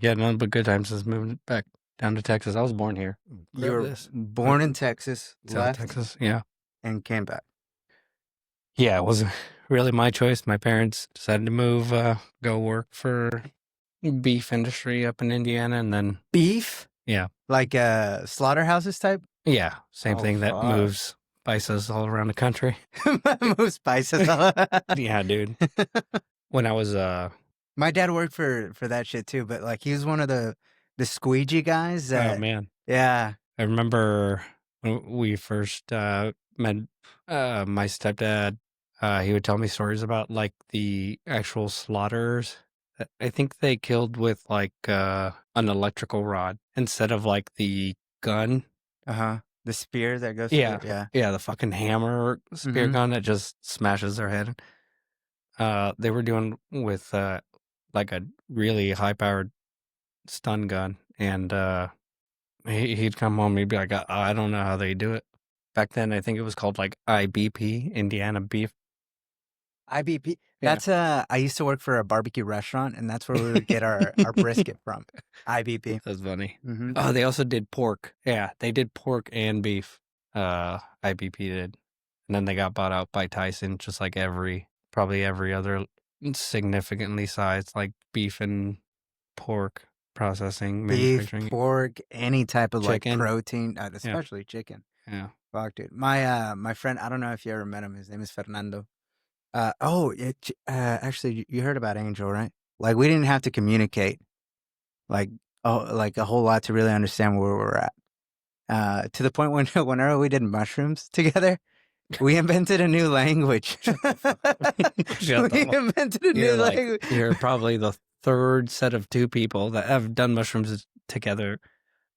Yeah, none but good times since moving back down to Texas. I was born here. You were born in Texas, South left, Texas. Yeah. and came back. Yeah, it wasn't really my choice. My parents decided to move, go work for beef industry up in Indiana, and then Beef? yeah, Like slaughterhouses type? yeah, same Oh, thing that fuck. moves spices all around the country. Move spices. Yeah, dude. When I was My dad worked for that shit too, but like he was one of the squeegee guys oh that man, yeah. I remember when we first met my stepdad. He would tell me stories about like the actual slaughters. I think they killed with like an electrical rod instead of like the gun. Uh-huh. The spear that goes Yeah, through. Yeah. yeah, the fucking hammer spear Mhm. gun that just smashes their head. They were doing with like a really high powered stun gun, and he'd come home and he'd be like, I don't know how they do it. Back then, I think it was called like IBP, Indiana Beef. IBP. Yeah. That's I used to work for a barbecue restaurant, and that's where we would get our brisket from. IBP. That's funny. Mhm. Oh, they also did pork. Yeah, they did pork and beef. IBP did. And then they got bought out by Tyson, just like probably every other significantly sized, like beef and pork processing, Beef, manufacturing. pork, any type of like Chicken. protein, especially chicken. Yeah. Fuck, dude. My friend, I don't know if you ever met him. His name is Fernando. Actually, you heard about Angel, right? Like we didn't have to communicate, like like a whole lot to really understand where we're at. To the point when whenever we did mushrooms together, we invented a new language. Shut the We fuck. invented a new language. You're probably the third set of two people that have done mushrooms together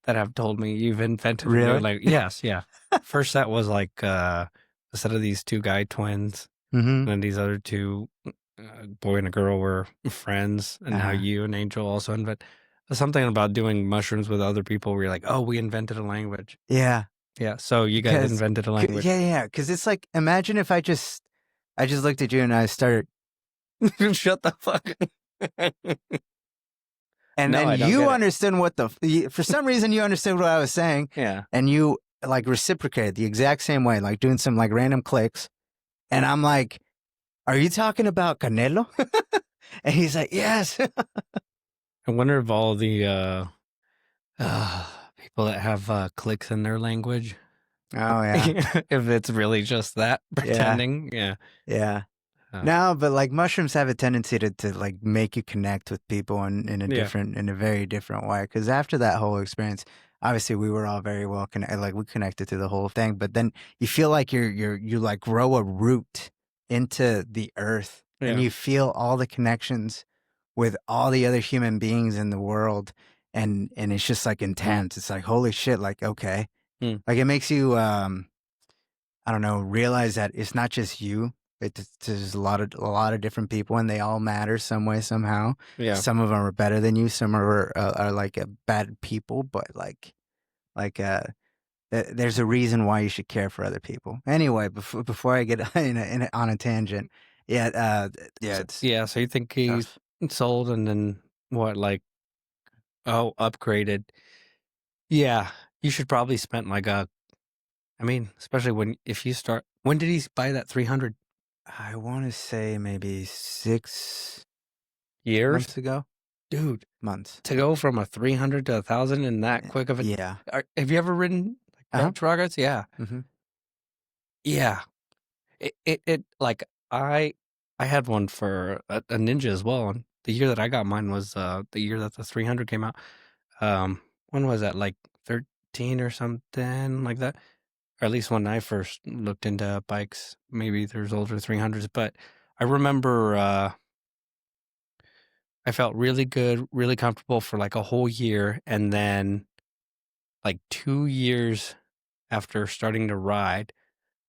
that have told me you've invented a new Really? language. Yes, yeah. First set was like a set of these two guy twins, Mm-hmm. and then these other two, boy and a girl, were friends, and now you and Angel also invent something about doing mushrooms with other people where you're like, oh, we invented a language. Yeah. Yeah, so you guys invented a language. Yeah. Because it's like, imagine if I just looked at you and I started, Shut the fuck up. and No, I then don't you get it. understood for some reason you understood what I was saying, Yeah. and you like reciprocated the exact same way, like doing some like random clicks, and I'm like, "Are you talking about Canelo?" And he's like, "Yes." I wonder if all the people that have clicks in their language, Oh yeah, if it's really just that pretending. Yeah. yeah. Uh, No, but like mushrooms have a tendency to like make you connect with people in a different, in a very different way. Because after that whole experience, obviously we were all very well connected. Like we connected to the whole thing, but then you feel like you like grow a root into the earth, and Yeah. you feel all the connections with all the other human beings in the world, and it's just like intense. It's like holy shit. Like okay, like it makes you I don't know, realize that it's not just you. There's a lot of different people, and they all matter some way, somehow. Yeah. Some of them are better than you. Some are like bad people, but like there's a reason why you should care for other people. Anyway, before I get on a tangent, it's So you think he tough. sold and then what, like, upgraded? Yeah, you should probably spend like especially if you start. When did he buy that 300 I want to say maybe 6 years? months ago. Dude, Months. to go from a 300 to 1,000 in that quick of a Yeah. Have you ever ridden like rockets? Yeah. Mm-hmm. Yeah. It like I had one for a ninja as well. And the year that I got mine was the year that the 300 came out. When was that? Like 13 or something like that? Or at least when I first looked into bikes. Maybe there's older 300s, but I remember I felt really good, really comfortable for like a whole year, and then like 2 years after starting to ride,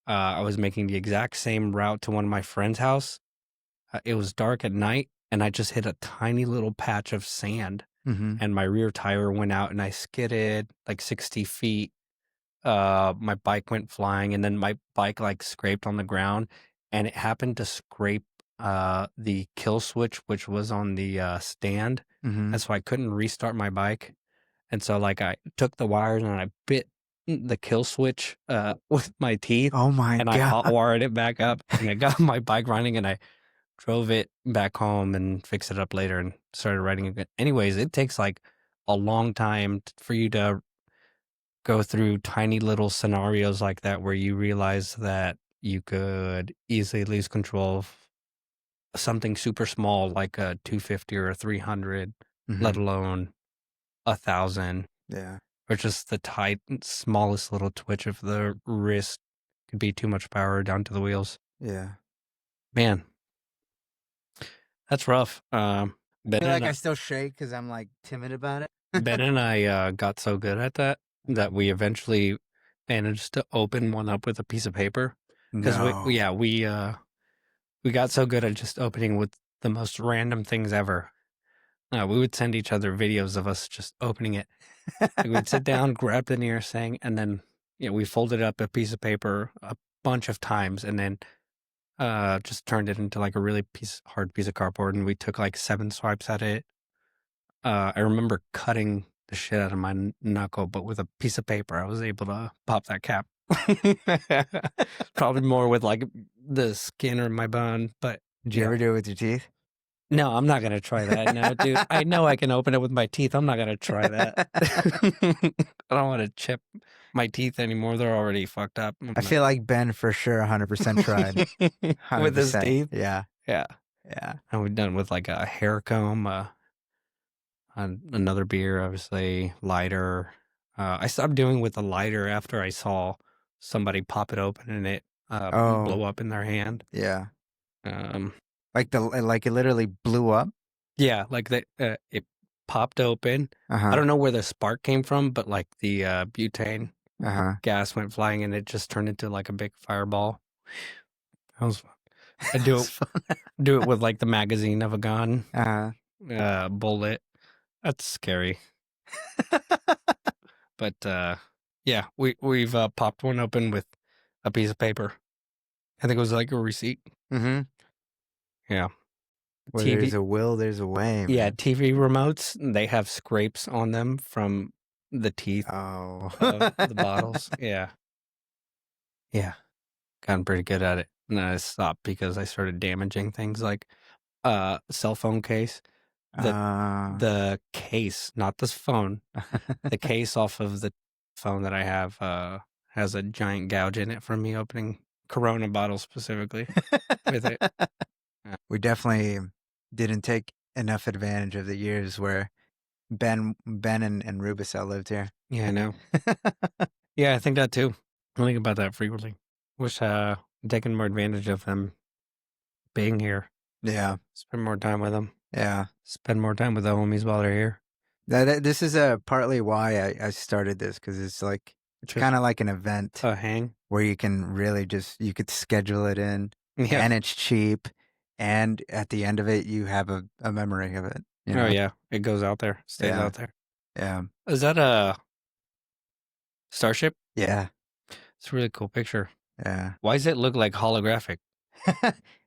I was making the exact same route to one of my friend's house. It was dark at night, and I just hit a tiny little patch of sand, and my rear tire went out, and I skidded like 60 feet. My bike went flying, and then my bike like scraped on the ground, and it happened to scrape the kill switch, which was on the stand Mhm. and so I couldn't restart my bike. And so like I took the wires and I bit the kill switch with my teeth, Oh my and I god. hot wired it back up, and I got my bike running, and I drove it back home and fixed it up later and started riding again. Anyways, it takes like a long time for you to go through tiny little scenarios like that where you realize that you could easily lose control of something super small like a 250 or a 300, let Mhm. alone 1,000, Yeah. or just the tight, smallest little twitch of the wrist could be too much power down to the wheels. Yeah. Man, that's rough. I feel like I still shake because I'm like timid about it. Ben and I got so good at that we eventually managed to open one up with a piece of paper. Because No. we got so good at just opening with the most random things ever. We would send each other videos of us just opening it. Like we'd sit down, grab the nearest thing, and then we folded up a piece of paper a bunch of times, and then just turned it into like a really hard piece of cardboard, and we took like 7 swipes at it. I remember cutting the shit out of my knuckle, but with a piece of paper, I was able to pop that cap. Probably more with like the skin or my bone, but Did you ever do it with your teeth? no, I'm not gonna try that. No, dude, I know I can open it with my teeth. I'm not gonna try that. I don't want to chip my teeth anymore. They're already fucked up. I feel like Ben for sure 100% tried. With his 100%. teeth. Yeah. Yeah, Yeah. and we've done with like a hair comb, another beer, obviously, lighter. I stopped doing with the lighter after I saw somebody pop it open and it Oh. blow up in their hand. Yeah. Um, Like it literally blew up. yeah, like it popped open. I don't know where the spark came from, but like the butane gas went flying and it just turned into like a big fireball. That was fun. I do it with like the magazine of a gun, bullet. That's scary. But yeah, we've popped one open with a piece of paper. I think it was like a receipt. Mm-hmm. Yeah. Where TV, there's a will, there's a way. yeah, Man. TV remotes, they have scrapes on them from the teeth of the bottles. Yeah. Yeah. Gotten pretty good at it. And then I stopped because I started damaging things like cell phone case. The case, not this phone. The case off of the phone that I have has a giant gouge in it from me opening Corona bottles specifically with it. We definitely didn't take enough advantage of the years where Ben and Rubicel lived here. Yeah, I know. Yeah, I think that too. I think about that frequently. Wish taking more advantage of them being here. Yeah. Spend more time with them. Yeah. Spend more time with the homies while they're here. This is partly why I started this, because it's like it's kind of like an event, a hang where you can really you could schedule it in, Yeah. and it's cheap, and at the end of it you have a memory of it. You know? Oh yeah, it goes out there, stays Yeah. out there. Yeah. Is that a Starship? Yeah. It's a really cool picture. Yeah. Why does it look like holographic?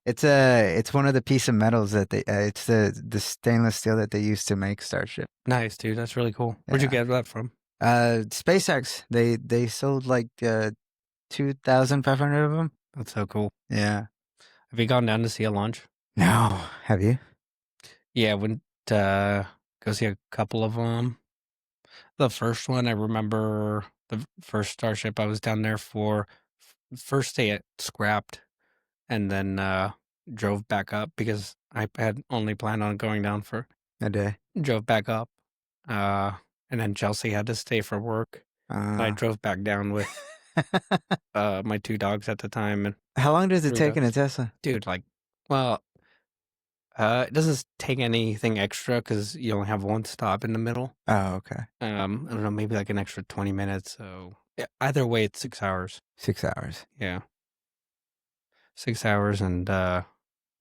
It's one of the piece of metals that it's the stainless steel that they used to make Starship. Nice, dude. That's really cool. Where'd you get that from? SpaceX. They sold like 2,500 of them. That's so cool. Yeah. Have you gone down to see a launch? No. Have you? Yeah, I went to go see a couple of them. The first one, I remember the first Starship I was down there for. First day it scrapped, and then drove back up because I had only planned on going down for a day. Drove back up, and then Chelsea had to stay for work. And I drove back down with my 2 dogs at the time. And how long does it take in a Tesla? Dude, like, well, it doesn't take anything extra because you only have one stop in the middle. Oh, okay. I don't know, maybe like an extra 20 minutes. So yeah, either way, it's 6 hours. 6 hours. Yeah. 6 hours. And man,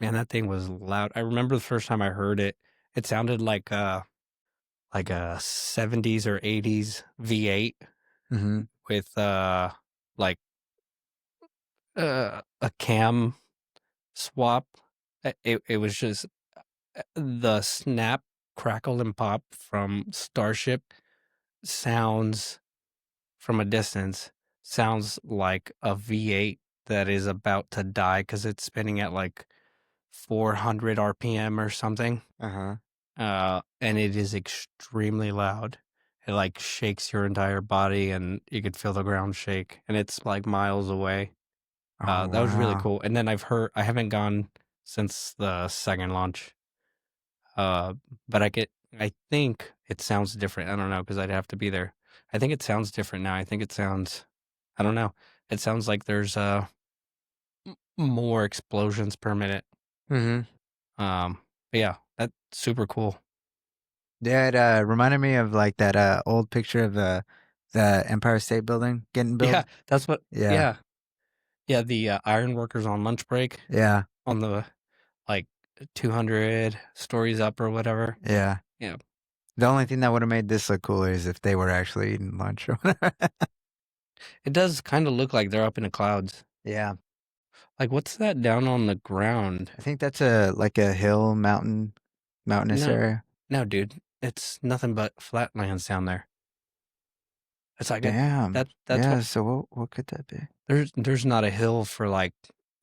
that thing was loud. I remember the first time I heard it, it sounded like a 70s or 80s V8 with like a cam swap. It was just the snap crackle and pop from Starship sounds from a distance sounds like a V8 that is about to die because it's spinning at like 400 RPM or something. And it is extremely loud. It like shakes your entire body, and you could feel the ground shake, and it's like miles away. Oh, That was really wow. cool. And then I haven't gone since the second launch. But I think it sounds different. I don't know, because I'd have to be there. I think it sounds different now. I think it sounds, I don't know. It sounds like there's more explosions per minute. But yeah, that's super cool. Yeah, it reminded me of like that old picture of the Empire State Building getting built. Yeah, that's what. Yeah. Yeah, the iron workers on lunch break Yeah. on the like 200 stories up or whatever. Yeah. Yeah. The only thing that would have made this look cooler is if they were actually eating lunch or whatever. It does kind of look like they're up in the clouds. Yeah. Like, what's that down on the ground? I think that's like a hill, mountainous area. No, dude. It's nothing but flatlands down there. It's like Damn. that's yeah. what, So what could that be? there's not a hill for like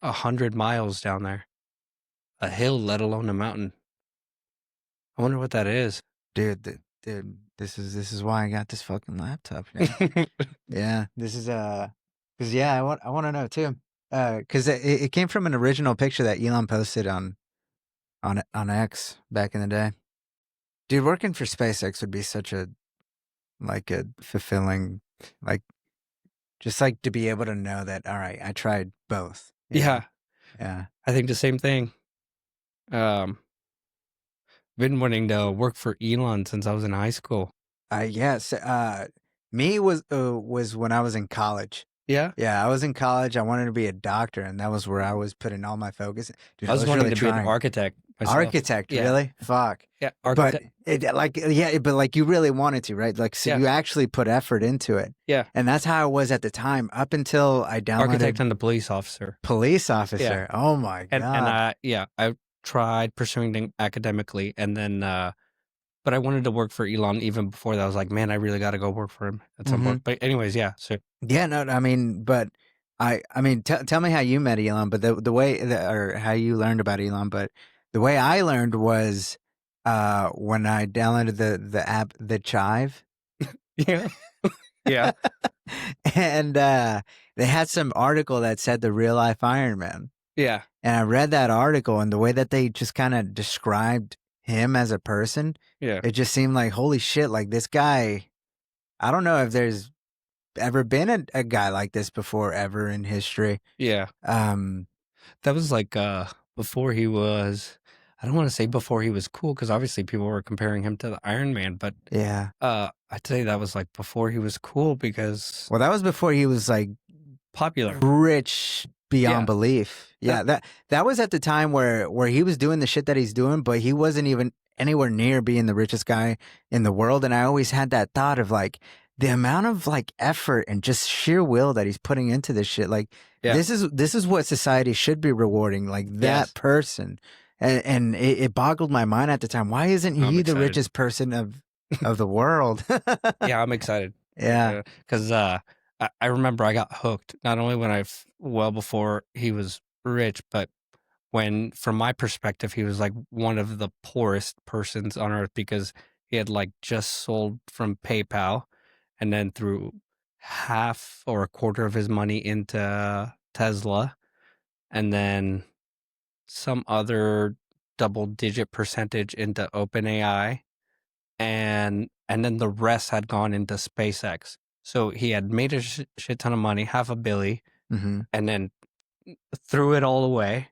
100 miles down there. A hill, let alone a mountain. I wonder what that is. Dude, this is why I got this fucking laptop. Yeah, this is because yeah, I want to know too. Because it came from an original picture that Elon posted on X back in the day. Dude, working for SpaceX would be such a fulfilling, like, just like to be able to know that, all right, I tried both. Yeah. Yeah. I think the same thing. Been wanting to work for Elon since I was in high school. Yes. Me was when I was in college. Yeah. Yeah, I was in college. I wanted to be a doctor, and that was where I was putting all my focus. Dude, I was wanting really to be an architect myself. Architect, Yeah. really? Fuck. Yeah, architect. But like you really wanted to, right? Like, so you actually put effort into it. Yeah. And that's how I was at the time, up until I downloaded Architect and the police officer. Police officer. Yeah. Oh my God. And I tried pursuing it academically, and then but I wanted to work for Elon even before that. I was like, man, I really got to go work for him at some point. But anyways, yeah. So yeah, no, I mean, but I mean, tell me how you met Elon, but the way or how you learned about Elon. But the way I learned was when I downloaded the app, the Chive. Yeah. Yeah. And they had some article that said the real life Iron Man. Yeah. And I read that article, and the way that they just kind of described him as a person, it just seemed like, holy shit, like this guy, I don't know if there's ever been a guy like this before ever in history. Yeah. That was like before he was, I don't want to say before he was cool, because obviously people were comparing him to the Iron Man, but yeah, I'd say that was like before he was cool, because well, that was before he was like popular, rich beyond belief. Yeah, that was at the time where he was doing the shit that he's doing, but he wasn't even anywhere near being the richest guy in the world. And I always had that thought of like the amount of like effort and just sheer will that he's putting into this shit. Like this is what society should be rewarding, like that person. And it boggled my mind at the time. Why isn't he the richest person of the world? Yeah, I'm excited. Yeah, because I remember I got hooked, not only when well before he was rich, but when, from my perspective, he was like one of the poorest persons on earth, because he had like just sold from PayPal and then threw half or a quarter of his money into Tesla, and then some other double-digit percentage into OpenAI, and then the rest had gone into SpaceX. So he had made a shit ton of money, $500 million, and then threw it all away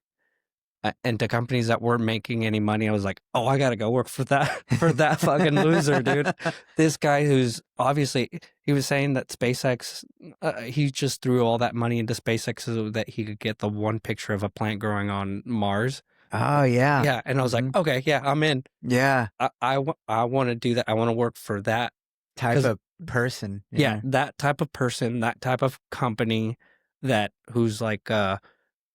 into companies that weren't making any money. I was like, oh, I gotta go work for that fucking loser, dude. This guy who's obviously, he was saying that SpaceX, he just threw all that money into SpaceX so that he could get the one picture of a plant growing on Mars. Oh yeah. Yeah. And I was like, okay, yeah, I'm in. Yeah. I want to do that. I want to work for that type of person. Yeah, that type of person, that type of company, whose like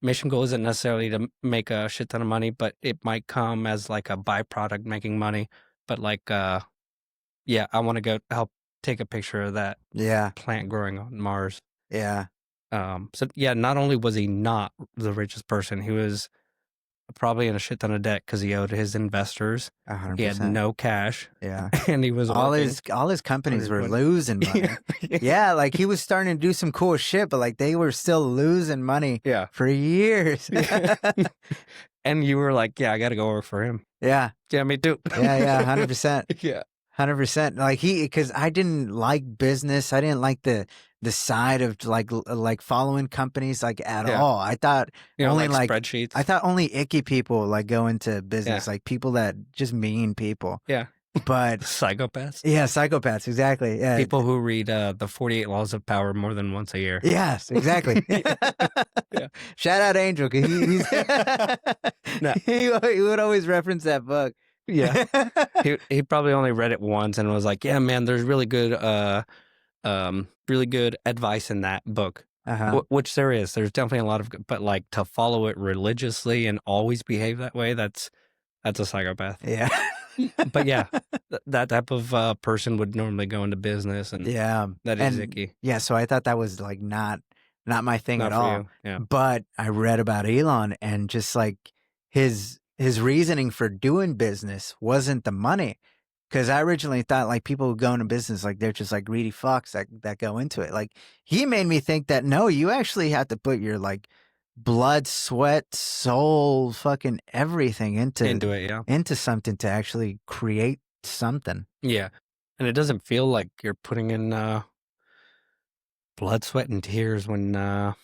mission goal isn't necessarily to make a shit ton of money, but it might come as like a byproduct making money. but like, yeah, I want to go help take a picture of that plant growing on Mars. Yeah. So yeah, not only was he not the richest person, he was probably in a shit ton of debt because he owed his investors. 100%. He had no cash. Yeah. And he was all his companies were losing money. Yeah, like he was starting to do some cool shit, but like they were still losing money for years. And you were like, yeah, I got to go work for him. Yeah. Yeah, me too. Yeah, 100%. Yeah. 100%. Like because I didn't like business. I didn't like the side of like following companies like at all. I thought only like spreadsheets. I thought only icky people like go into business, like people that just mean people. Yeah. But psychopaths. Yeah, psychopaths, exactly. Yeah. People who read the 48 Laws of Power more than once a year. Yes, exactly. Yeah. Shout out Angel, because he would always reference that book. Yeah. he probably only read it once and was like, yeah, man, there's really good advice in that book. Which there is. There's definitely a lot of, but like to follow it religiously and always behave that way, that's a psychopath. Yeah. But yeah, that type of person would normally go into business, and that is icky. Yeah, so I thought that was like not my thing Not at for all. you. Yeah. But I read about Elon, and just like his reasoning for doing business wasn't the money. Because I originally thought like people who go into business, like they're just like greedy fucks that go into it. Like he made me think that no, you actually have to put your like blood, sweat, soul, fucking everything into it, into something to actually create something. Yeah. And it doesn't feel like you're putting in blood, sweat, and tears when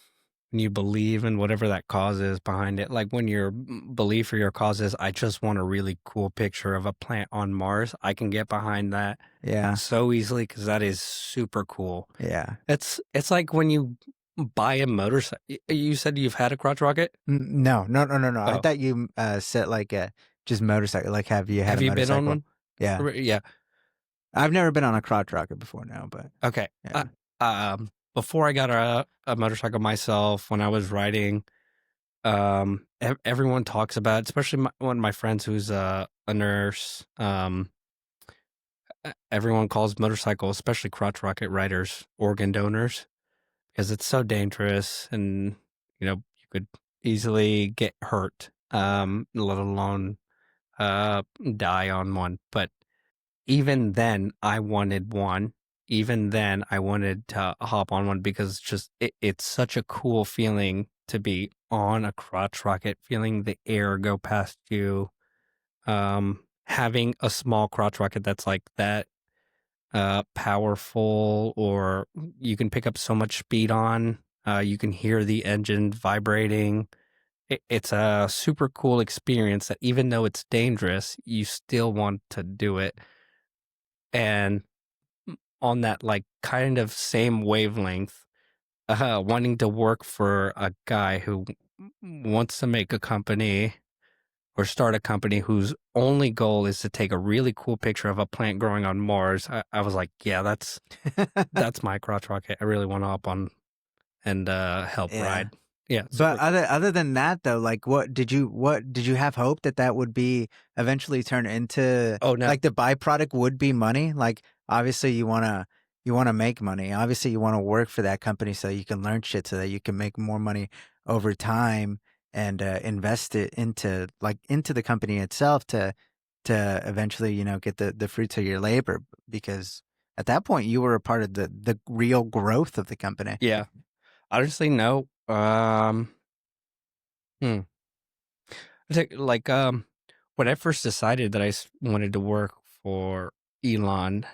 you believe in whatever that cause is behind it. Like when your belief for your cause is, I just want a really cool picture of a plant on Mars, I can get behind that so easily, because that is super cool. Yeah. It's like when you buy a motorcycle. You said you've had a crotch rocket? No. Oh. I thought you said like just motorcycle. Like have you had a motorcycle? Been on one? Yeah. Yeah. I've never been on a crotch rocket before now, but okay. Yeah. Before I got a motorcycle myself, when I was riding, everyone talks about, especially one of my friends who's a nurse. Everyone calls motorcycles, especially crotch rocket riders, organ donors, because it's so dangerous, and you could easily get hurt, let alone die on one. But even then, I wanted one. Even then, I wanted to hop on one, because it's such a cool feeling to be on a crotch rocket, feeling the air go past you, having a small crotch rocket that's like that powerful, or you can pick up so much speed on. You can hear the engine vibrating. It's a super cool experience that even though it's dangerous, you still want to do it. And on that like kind of same wavelength, wanting to work for a guy who wants to make a company or start a company whose only goal is to take a really cool picture of a plant growing on Mars, I was like, yeah, that's my crotch rocket. I really want to hop on and help ride. Yeah. But other than that though, like what did you have hope that would be eventually turn into? Oh no. Like the byproduct would be money? Like obviously you wanna make money. Obviously you want to work for that company so you can learn shit so that you can make more money over time and invest it into the company itself to eventually, get the fruits of your labor, because at that point you were a part of the real growth of the company. Yeah. Honestly, no. Like when I first decided that I wanted to work for Elon,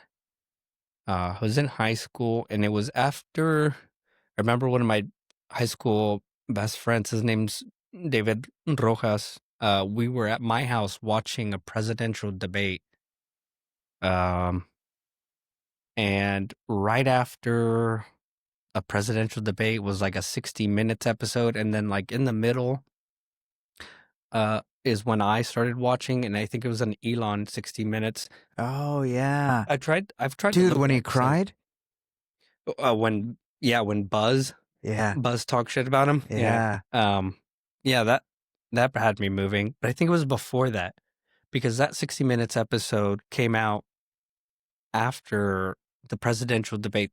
I was in high school, and it was after, I remember one of my high school best friends, his name's David Rojas. We were at my house watching a presidential debate. And right after a presidential debate was like a 60 Minutes episode, and then like in the middle is when I started watching, and I think it was an Elon 60 Minutes. Oh yeah. I've tried Dude, when he cried? When Buzz talked shit about him. Yeah. Yeah, that had me moving. But I think it was before that, because that 60 Minutes episode came out after the presidential debate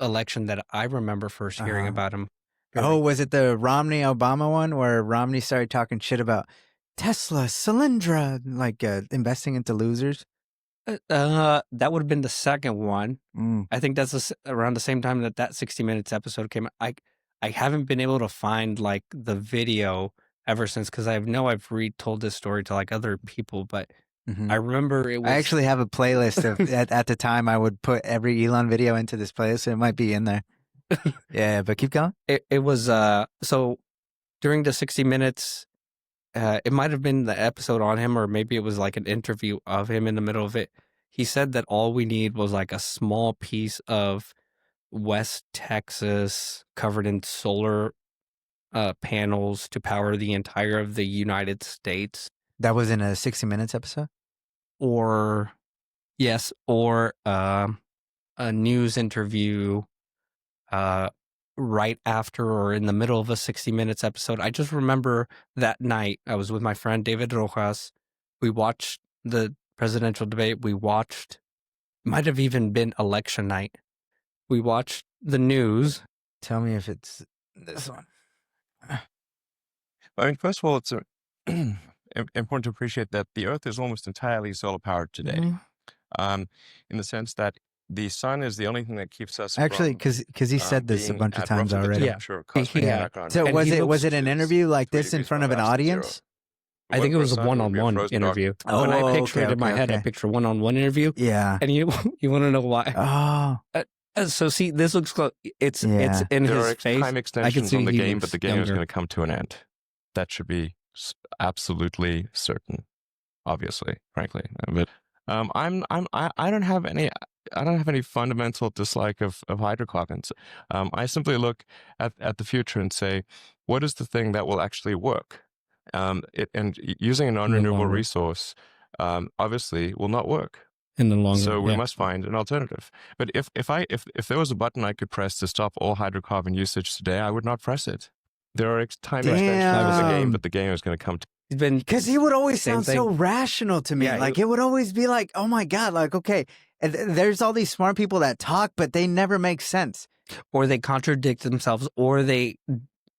election that I remember first hearing about him. Oh, was it the Romney-Obama one where Romney started talking shit about Tesla, Solyndra, like investing into losers? That would have been the second one. I think that's around the same time that 60 Minutes episode came out. I haven't been able to find like the video ever since, because I've retold this story to like other people, but I remember it was. I actually have a playlist of at the time I would put every Elon video into this playlist, so it might be in there. Yeah, but keep going. It was so during the 60 Minutes, it might have been the episode on him, or maybe it was like an interview of him in the middle of it. He said that all we need was like a small piece of West Texas covered in solar panels to power the entire of the United States. That was in a 60 Minutes episode? Or a news interview right after or in the middle of a 60 Minutes episode. I just remember that night I was with my friend David Rojas. We watched the presidential debate. We watched, might have even been election night. We watched the news. Tell me if it's this one. I mean, first of all, it's important to appreciate that the Earth is almost entirely solar powered today, in the sense that the sun is the only thing that keeps us actually, because he said this a bunch of times already. Yeah. So was it an interview like this in front of an audience? I think it was a one-on-one interview. When I picture it in my head, I picture a one-on-one interview. Yeah. And you want to know why? So see, this looks close. It's in there his face. Time extensions on the game, but the game is going to come to an end. That should be absolutely certain. Obviously, frankly, but I don't have any fundamental dislike of hydrocarbons. I simply look at the future and say, what is the thing that will actually work? And using a non-renewable resource, obviously, will not work in the long run. So we must find an alternative. But if there was a button I could press to stop all hydrocarbon usage today, I would not press it. There are time extensions of the game, but the game is going to come to. Because he would always sound so rational to me. Yeah, like it would always be like, oh my God, like, okay, there's all these smart people that talk, but they never make sense. Or they contradict themselves, or they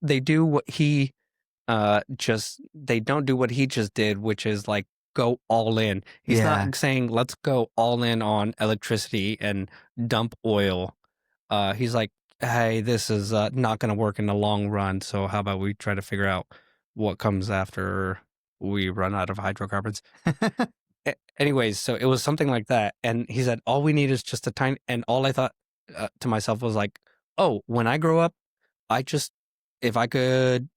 do what he they don't do what he just did, which is like go all in. He's not saying let's go all in on electricity and dump oil. He's like, hey, this is not going to work in the long run, so how about we try to figure out what comes after we run out of hydrocarbons. Anyways, so it was something like that. And he said, all we need is just a tiny, and all I thought to myself was like, oh, when I grow up, if I could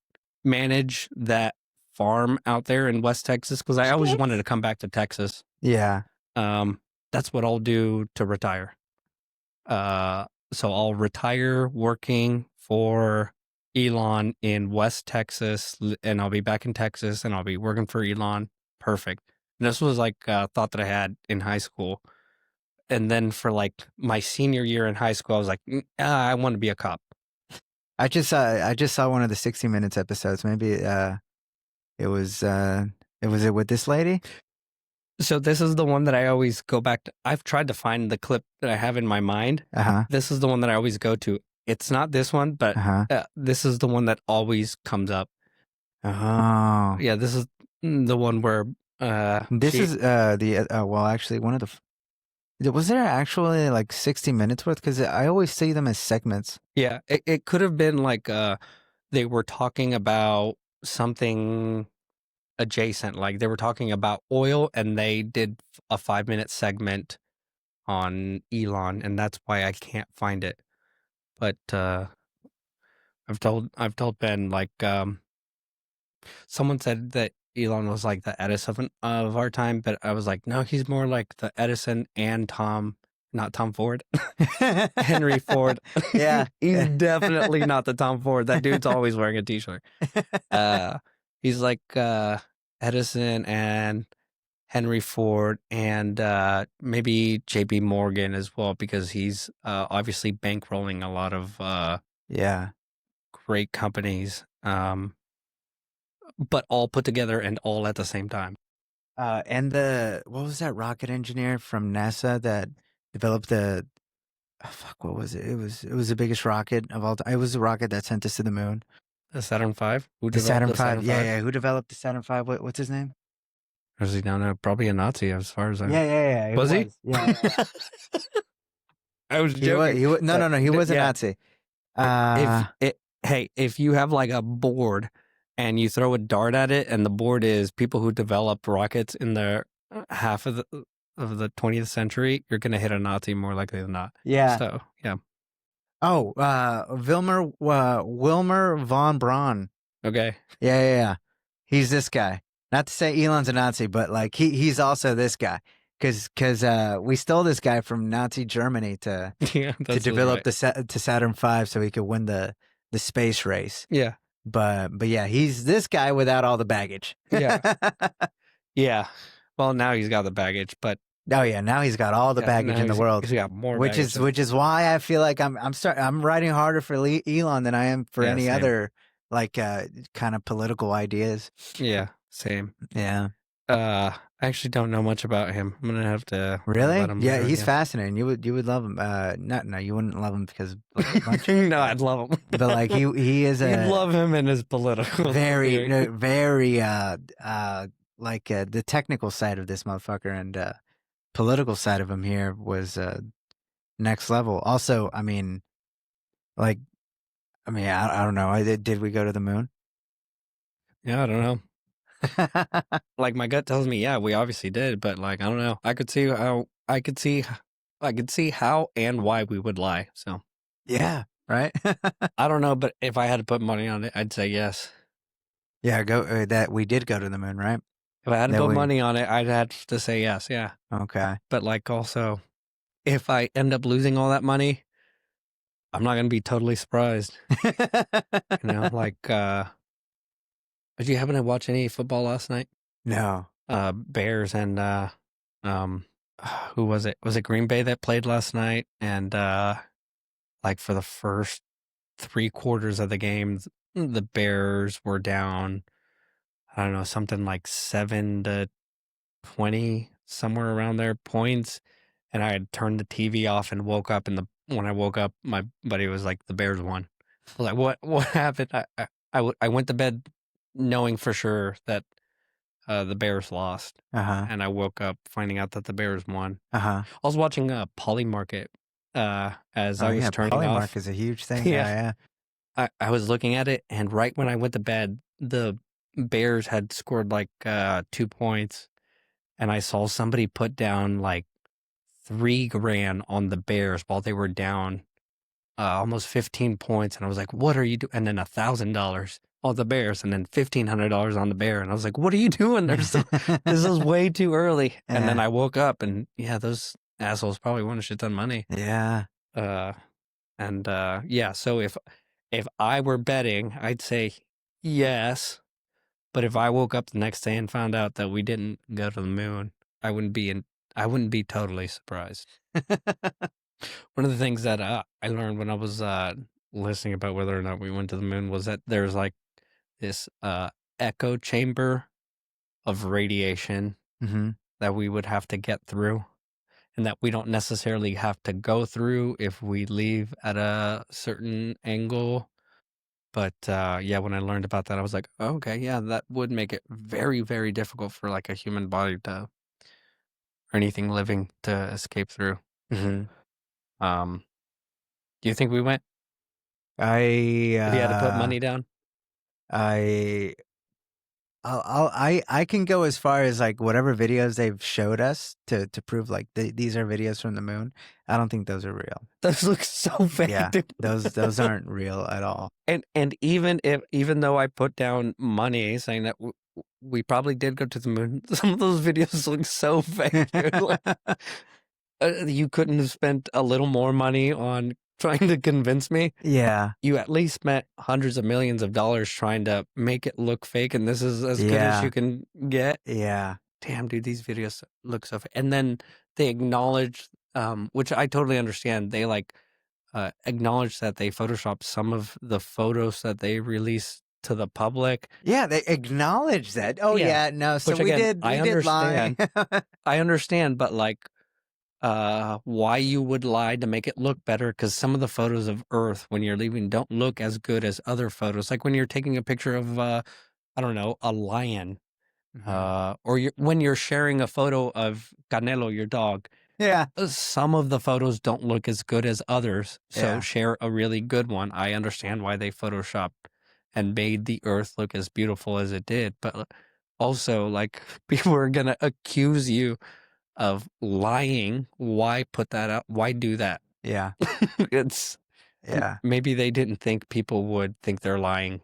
manage that farm out there in West Texas, because I always wanted to come back to Texas. Yeah. That's what I'll do to retire. So I'll retire working for Elon in West Texas, and I'll be back in Texas, and I'll be working for Elon. Perfect. And this was like a thought that I had in high school. And then for like my senior year in high school, I was like, I want to be a cop. I just saw one of the 60 Minutes episodes. Maybe it was it with this lady? So this is the one that I always go back to. I've tried to find the clip that I have in my mind. This is the one that I always go to. It's not this one, but this is the one that always comes up. Oh. Yeah, this is the one where... this is well, actually, one of the... Was there actually like 60 Minutes worth? Because I always see them as segments. Yeah, it could have been like they were talking about something adjacent. Like they were talking about oil, and they did a 5-minute segment on Elon, and that's why I can't find it. But I've told Ben, like someone said that Elon was like the Edison of our time, but I was like, no, he's more like the Edison and not Tom Ford, Henry Ford. Yeah, he's definitely not the Tom Ford. That dude's always wearing a t-shirt. He's like Edison and Henry Ford, and maybe JP Morgan as well, because he's obviously bankrolling a lot of great companies, but all put together and all at the same time. And what was that rocket engineer from NASA that developed what was it? It was the biggest rocket of all time. It was the rocket that sent us to the moon. The Saturn V? Who The developed Saturn the V. Saturn V? Yeah. Who developed the Saturn V? What's his name? Or is he down there? Probably a Nazi, as far as I know. Yeah. Was he? Yeah. I was joking. He was no. He was a Nazi. If you have like a board and you throw a dart at it, and the board is people who developed rockets in the half of the 20th century, you're gonna hit a Nazi more likely than not. Yeah. So yeah. Oh, Wilmer von Braun. Okay. Yeah. He's this guy. Not to say Elon's a Nazi, but like he's also this guy. Because we stole this guy from Nazi Germany to develop the Saturn V so he could win the space race. Yeah. But yeah, he's this guy without all the baggage. Yeah. Yeah. Well, now he's got the baggage, but oh yeah, now he's got all the baggage in the world. He's got more, which is why I feel like I'm writing harder for Elon than I am for any other like kind of political ideas. Yeah, same. Yeah. I actually don't know much about him. I'm gonna have to really. Let him he's fascinating. You would love him. No, you wouldn't love him because no, I'd love him. But like he is you'd love him in his political very like the technical side of this motherfucker and political side of him here was next level. Also, I don't know. Did we go to the moon? Yeah, I don't know. Like my gut tells me, yeah, we obviously did, but like I don't know. I could see how and why we would lie. So yeah, right. I don't know, but if I had to put money on it, I'd say yes. Yeah, that we did go to the moon, right? If I had to put money on it, I'd have to say yes. Yeah. Okay. But like also, if I end up losing all that money, I'm not gonna be totally surprised. Like. Did you happen to watch any football last night? No. Bears and who was it? Was it Green Bay that played last night? And like for the first 3 quarters of the game, the Bears were down. I don't know, something like 7-20, somewhere around there, points. And I had turned the TV off and woke up. And when I woke up, my buddy was like, "The Bears won." I was like, "What happened?" I went to bed knowing for sure that the Bears lost. And I woke up finding out that the Bears won. I was watching Poly Market as I was turning Poly off. Market is a huge thing. Yeah. I was looking at it, and right when I went to bed, the Bears had scored like 2 points, and I saw somebody put down like $3,000 on the Bears while they were down almost 15 points, and I was like, "What are you doing?" And then $1,000 on the Bears, and then $1,500 on the Bear, and I was like, "What are you doing? This is way too early." And then I woke up, and yeah, those assholes probably won a shit ton of money. Yeah. So if I were betting, I'd say yes. But if I woke up the next day and found out that we didn't go to the moon, I wouldn't be totally surprised. One of the things that I learned when I was listening about whether or not we went to the moon was that there's like this echo chamber of radiation that we would have to get through, and that we don't necessarily have to go through if we leave at a certain angle. But when I learned about that, I was like, oh, okay, yeah, that would make it very, very difficult for like a human body or anything living to escape through. Do you think we went? If you had to put money down? I can go as far as like whatever videos they've showed us to prove like these are videos from the moon. I don't think those are real. Those look so fake. Yeah, those aren't real at all. And even though I put down money saying that we probably did go to the moon, some of those videos look so fake. You couldn't have spent a little more money on trying to convince me. Yeah. You at least spent hundreds of millions of dollars trying to make it look fake, and this is as good as you can get. Yeah. Damn, dude, these videos look so fake. And then they acknowledge, which I totally understand, they like acknowledge that they photoshopped some of the photos that they released to the public. Yeah, they acknowledge that. Oh yeah, no. So Which, again, we did lie. I understand, but like, why you would lie to make it look better? Because some of the photos of Earth when you're leaving don't look as good as other photos. Like when you're taking a picture of, I don't know, a lion, or when you're sharing a photo of Canelo, your dog. Yeah. Some of the photos don't look as good as others. So share a really good one. I understand why they photoshopped and made the Earth look as beautiful as it did. But also, like, people are going to accuse you of lying. Why put that out? Why do that? Yeah. It's maybe they didn't think people would think they're lying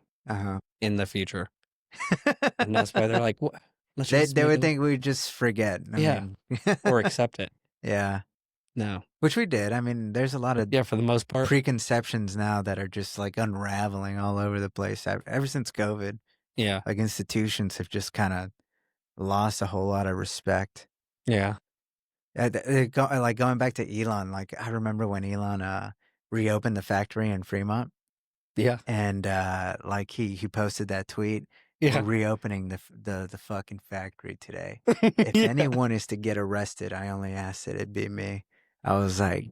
in the future. And that's why they're like, what? They would think we'd just forget. I mean, or accept it. Yeah. No. Which we did. I mean, there's a lot of for the most part preconceptions now that are just like unraveling all over the place ever since COVID. Yeah. Like institutions have just kind of lost a whole lot of respect. Yeah. Like going back to Elon, like I remember when Elon reopened the factory in Fremont. Yeah. And like he posted that tweet. Yeah. We're reopening the fucking factory today. If anyone is to get arrested, I only ask that it be me. I was like,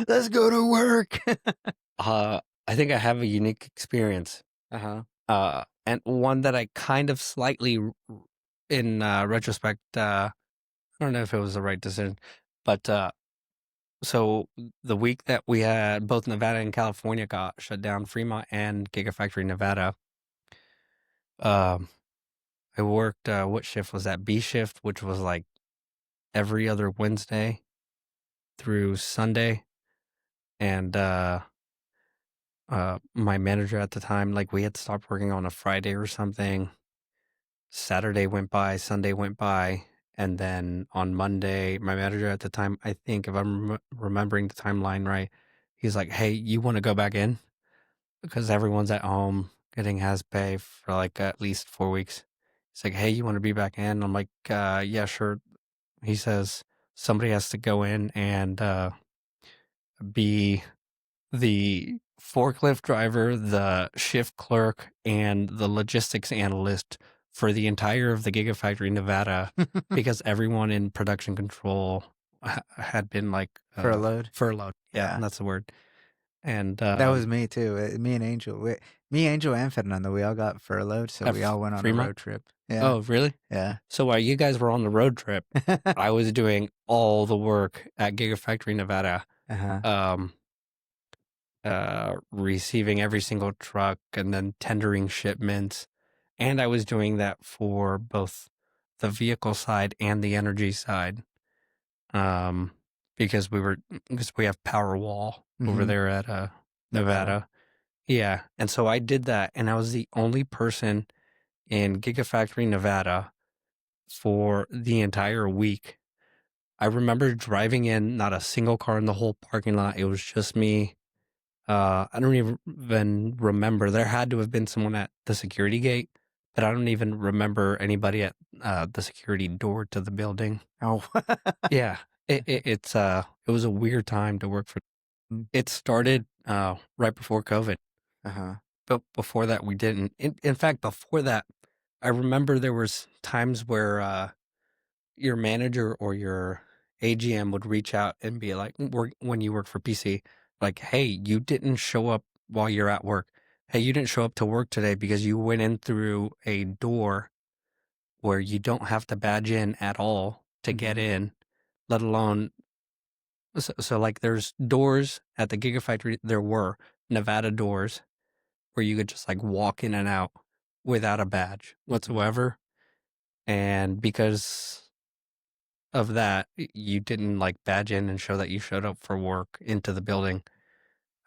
let's go to work. I think I have a unique experience. And one that I kind of slightly, in retrospect, I don't know if it was the right decision, but so the week that we had both Nevada and California got shut down, Fremont and Gigafactory Nevada, I worked, what shift was that? B shift, which was like every other Wednesday through Sunday. And my manager at the time, like, we had stopped working on a Friday or something. Saturday went by, Sunday went by, and then on Monday, my manager at the time, I think if I'm remembering the timeline right, he's like, hey, you want to go back in? Because everyone's at home getting has pay for like at least 4 weeks. He's like, hey, you want to be back in? I'm like, yeah, sure. He says somebody has to go in and be the forklift driver, the shift clerk, and the logistics analyst for the entire of the Gigafactory Nevada because everyone in production control had been like furloughed. Yeah, that's the word. And that was me too. Me and Angel, Angel and Fernando, we all got furloughed, so we all went on Fremont? A road trip. Yeah. Oh, really? Yeah. So while you guys were on the road trip, I was doing all the work at Gigafactory Nevada. Receiving every single truck and then tendering shipments. And I was doing that for both the vehicle side and the energy side. Because we have Powerwall over there at Nevada. Yeah. And so I did that, and I was the only person in Gigafactory Nevada for the entire week. I remember driving in, not a single car in the whole parking lot. It was just me. I don't even remember. There had to have been someone at the security gate, but I don't even remember anybody at the security door to the building. Oh, yeah. It was a weird time to work for. It started right before COVID. But before that, we didn't. In fact, before that, I remember there was times where your manager or your AGM would reach out and be like, when you work for PC, like, hey, you didn't show up while you're at work. Hey, you didn't show up to work today because you went in through a door where you don't have to badge in at all to get in, let alone. So like, there's doors at the Gigafactory. There were Nevada doors where you could just like walk in and out without a badge whatsoever. And because of that, you didn't like badge in and show that you showed up for work into the building.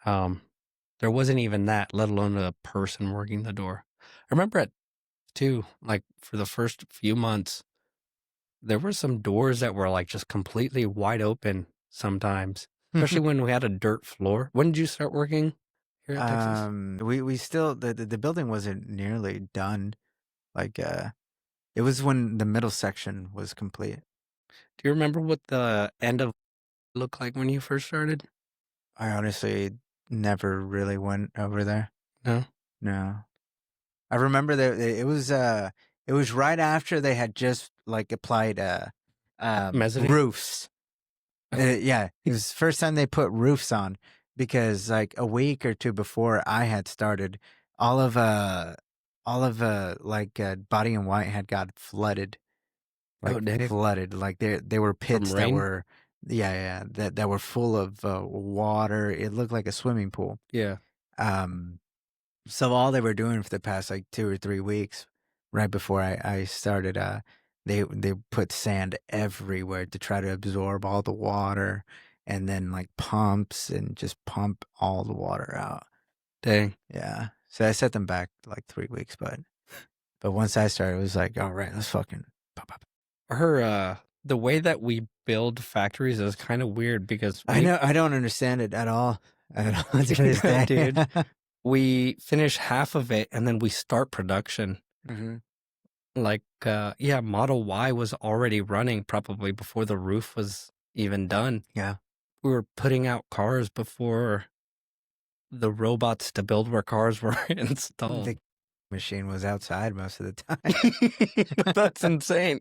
There wasn't even that, let alone a person working the door. I remember it too, like for the first few months, there were some doors that were like just completely wide open sometimes, especially when we had a dirt floor. When did you start working here at Texas? We still, the building wasn't nearly done. Like, it was when the middle section was complete. Do you remember what the end of looked like when you first started? I honestly never really went over there. No. I remember that it was right after they had just like applied Mezzanine? roofs. Yeah, it was the first time they put roofs on, because like a week or two before I had started, all of like Body and White had got flooded. Like flooded. Like there were pits that were that were full of water. It looked like a swimming pool. Yeah. So all they were doing for the past like 2 or 3 weeks, right before I started, they put sand everywhere to try to absorb all the water, and then like pumps and just pump all the water out. Dang. Yeah. So I set them back like 3 weeks, but once I started, it was like, all right, let's fucking pop up. The way that we build factories is kind of weird, because I don't understand it at all. I don't to this day, dude. We finish half of it and then we start production. Mm-hmm. Like, Model Y was already running probably before the roof was even done. Yeah. We were putting out cars before the robots to build where cars were installed. The machine was outside most of the time. That's insane.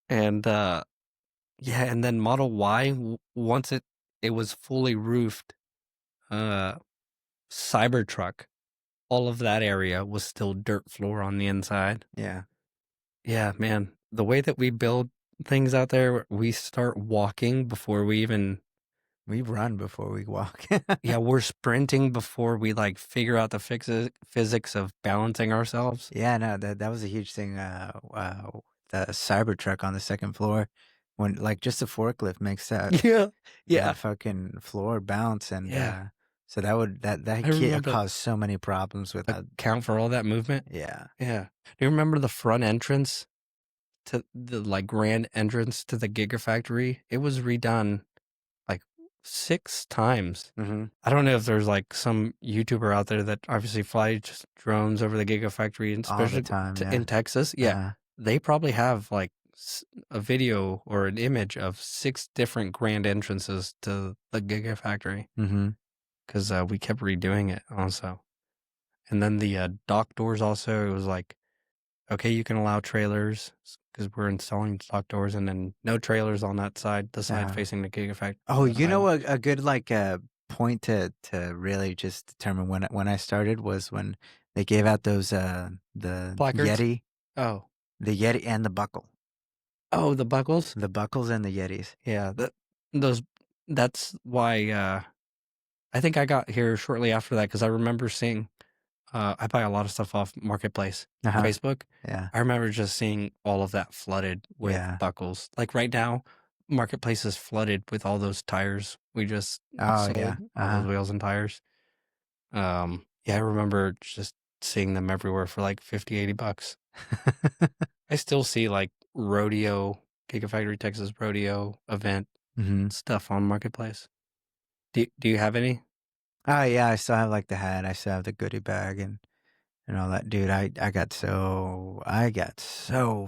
And, and then Model Y, once it was fully roofed, Cybertruck, all of that area was still dirt floor on the inside. Yeah. Yeah, man. The way that we build things out there, we start walking before we even... We run before we walk. Yeah, we're sprinting before we like figure out the physics of balancing ourselves. Yeah, no, that was a huge thing. The Cybertruck on the second floor, when like just the forklift makes that that fucking floor bounce, and so that caused so many problems with account for all that movement. Yeah. Do you remember the front entrance to the like grand entrance to the Gigafactory? It was redone like 6 times. Mm-hmm. I don't know if there's like some YouTuber out there that obviously flies drones over the Gigafactory, and especially all the time, in Texas. Yeah, they probably have like a video or an image of 6 different grand entrances to the Gigafactory. Mm-hmm. Because we kept redoing it also. And then the dock doors also, it was like, okay, you can allow trailers because we're installing dock doors, and then no trailers on that side, the side facing the Gigafactory. Oh, you know, a good like point to really just determine when I started was when they gave out those the placards? Yeti. Oh, the Yeti and the buckle. Oh, the buckles? The buckles and the Yetis. Yeah, that's why I think I got here shortly after that, because I remember seeing, I buy a lot of stuff off Marketplace, Facebook. Yeah. I remember just seeing all of that flooded with buckles. Like right now, Marketplace is flooded with all those tires we just sold, all those wheels and tires. I remember just seeing them everywhere for like $50-$80. I still see like Rodeo, Gigafactory Texas Rodeo event stuff on Marketplace. Do you have any? Oh yeah, I still have like the hat. I still have the goodie bag and all that. Dude, I got so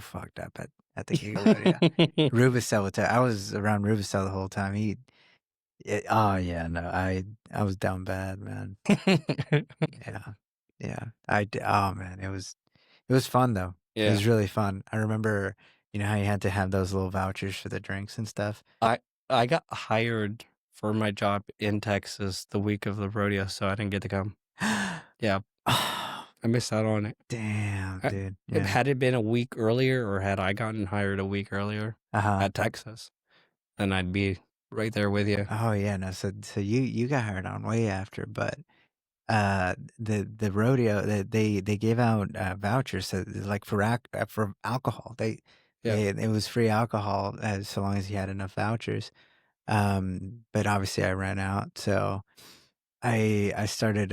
fucked up at the Giga Rodeo. Rubicel, I was around Rubicel the whole time. I was down bad, man. Oh man, it was fun though. Yeah. It was really fun. I remember, you know how you had to have those little vouchers for the drinks and stuff. I got hired for my job in Texas the week of the rodeo, so I didn't get to come. Yeah. I missed out on it. Damn, dude. Had it been a week earlier, or had I gotten hired a week earlier at Texas, then I'd be right there with you. Oh yeah, no. So you got hired on way after, but the rodeo they gave out vouchers, so like for alcohol. It was free alcohol so long as you had enough vouchers. But obviously I ran out, so I started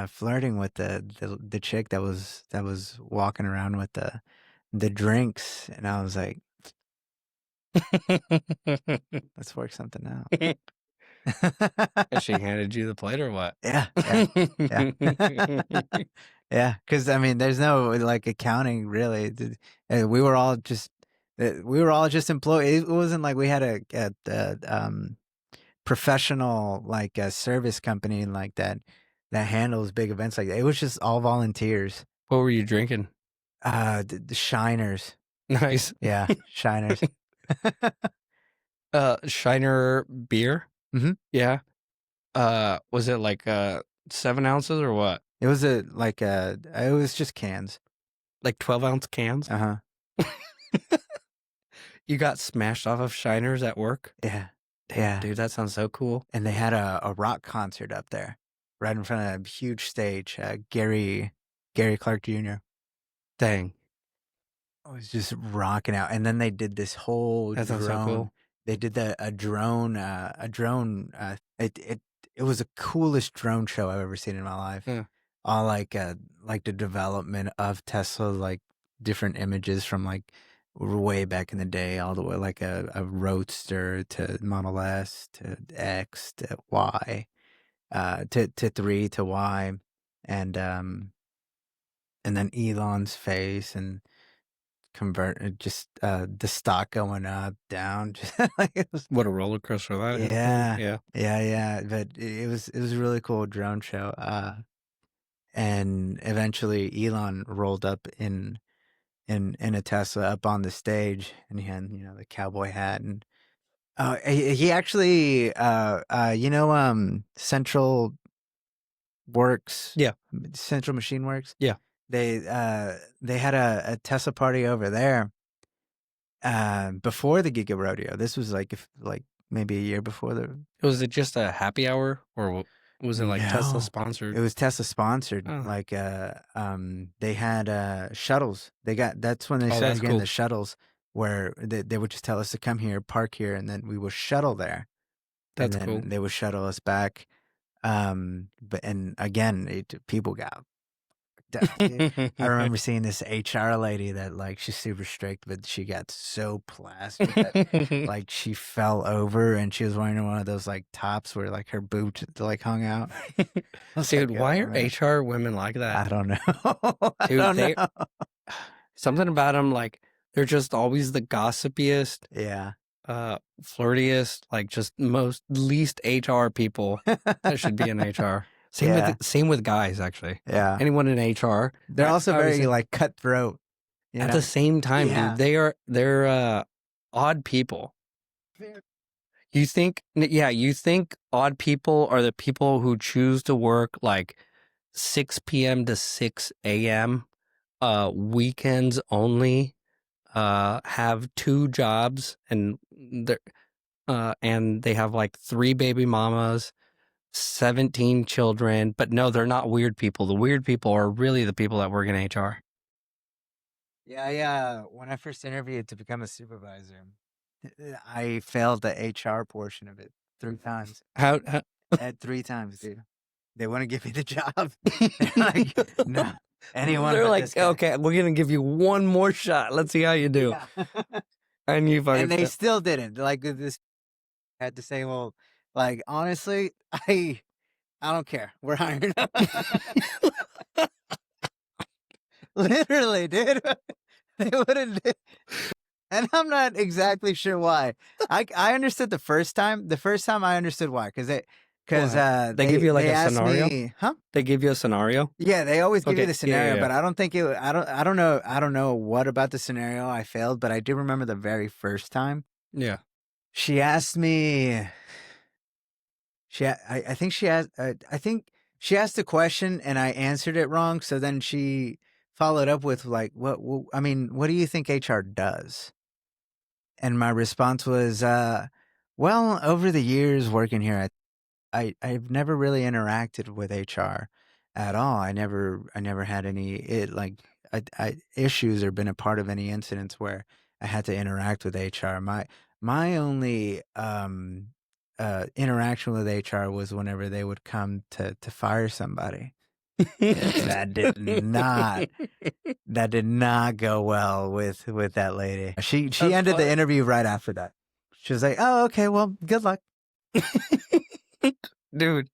flirting with the chick that was walking around with the drinks, and I was like, let's work something out. She handed you the plate or what? Yeah. Yeah, because I mean, there's no like accounting really. We were all just employees. It wasn't like we had professional like a service company like that handles big events like that. It was just all volunteers. What were you drinking? The Shiners. Nice. Yeah, Shiners. Shiner beer. Mm-hmm. Yeah. Was it like 7 ounces or what? It was it was just cans. Like 12-ounce cans? Uh-huh. You got smashed off of Shiners at work? Yeah. Damn, yeah. Dude, that sounds so cool. And they had a rock concert up there, right in front of a huge stage. Gary Clark Jr. Dang. I was just rocking out. And then they did this whole That drone. sounds so cool. They did a drone. It was the coolest drone show I've ever seen in my life. Yeah. All like the development of Tesla, like different images from like way back in the day, all the way like a Roadster to Model S to X to Y, to 3 to Y, and then Elon's face and just the stock going up, down. Just like it was, What a roller coaster that is. yeah. But it was a really cool drone show. And eventually Elon rolled up in a Tesla up on the stage, and he had the cowboy hat, and he actually Central Works, Yeah, Central Machine Works, yeah. They had a Tesla party over there before the Giga Rodeo. This was like maybe a year before the. Was it just a happy hour, or was it like Tesla No, sponsored? It was Tesla sponsored. Oh. Like they had shuttles. That's when they started getting the shuttles, where they would just tell us to come here, park here, and then we would shuttle there. That's and then cool. They would shuttle us back. But again, people got. I remember seeing this HR lady that like she's super strict, but she got so plastered that like she fell over, and she was wearing one of those like tops where like her boobs like hung out. Dude, like, why are HR women like that? I don't know. Dude, I don't know. Something about them, like they're just always the gossipiest. Yeah. Flirtiest, like just least HR people that should be in HR. Same with guys, actually. Yeah. Anyone in HR. They're also very like cutthroat. At the same time, dude, they're odd people. You think odd people are the people who choose to work like 6 p.m. to 6 a.m. Weekends only, have 2 jobs, and they have like 3 baby mamas, 17 children, but no, they're not weird people. The weird people are really the people that work in HR. Yeah. When I first interviewed to become a supervisor, I failed the HR portion of it 3 times. How? 3 times, dude. They want to give me the job. They're like, no. Anyone. They're like, okay, we're gonna give you one more shot. Let's see how you do. Yeah. And you fucking. And they still didn't. Like this, had to say, well, like honestly, I don't care. We're hiring. Literally, dude. They wouldn't. And I'm not exactly sure why. I understood the first time. The first time I understood why, because they give you like a scenario. Me, They give you a scenario. Yeah, they always give you the scenario, but I don't think it. I don't know what about the scenario I failed, but I do remember the very first time. Yeah. She asked me. I think she asked a question and I answered it wrong. So then she followed up with like, what do you think HR does? And my response was, well, over the years working here, I've never really interacted with HR at all. I never had any issues or been a part of any incidents where I had to interact with HR. My only interaction with HR was whenever they would come to fire somebody. That did not go well with that lady. She ended the interview right after that. She was like, "Oh, okay, well, good luck." Dude,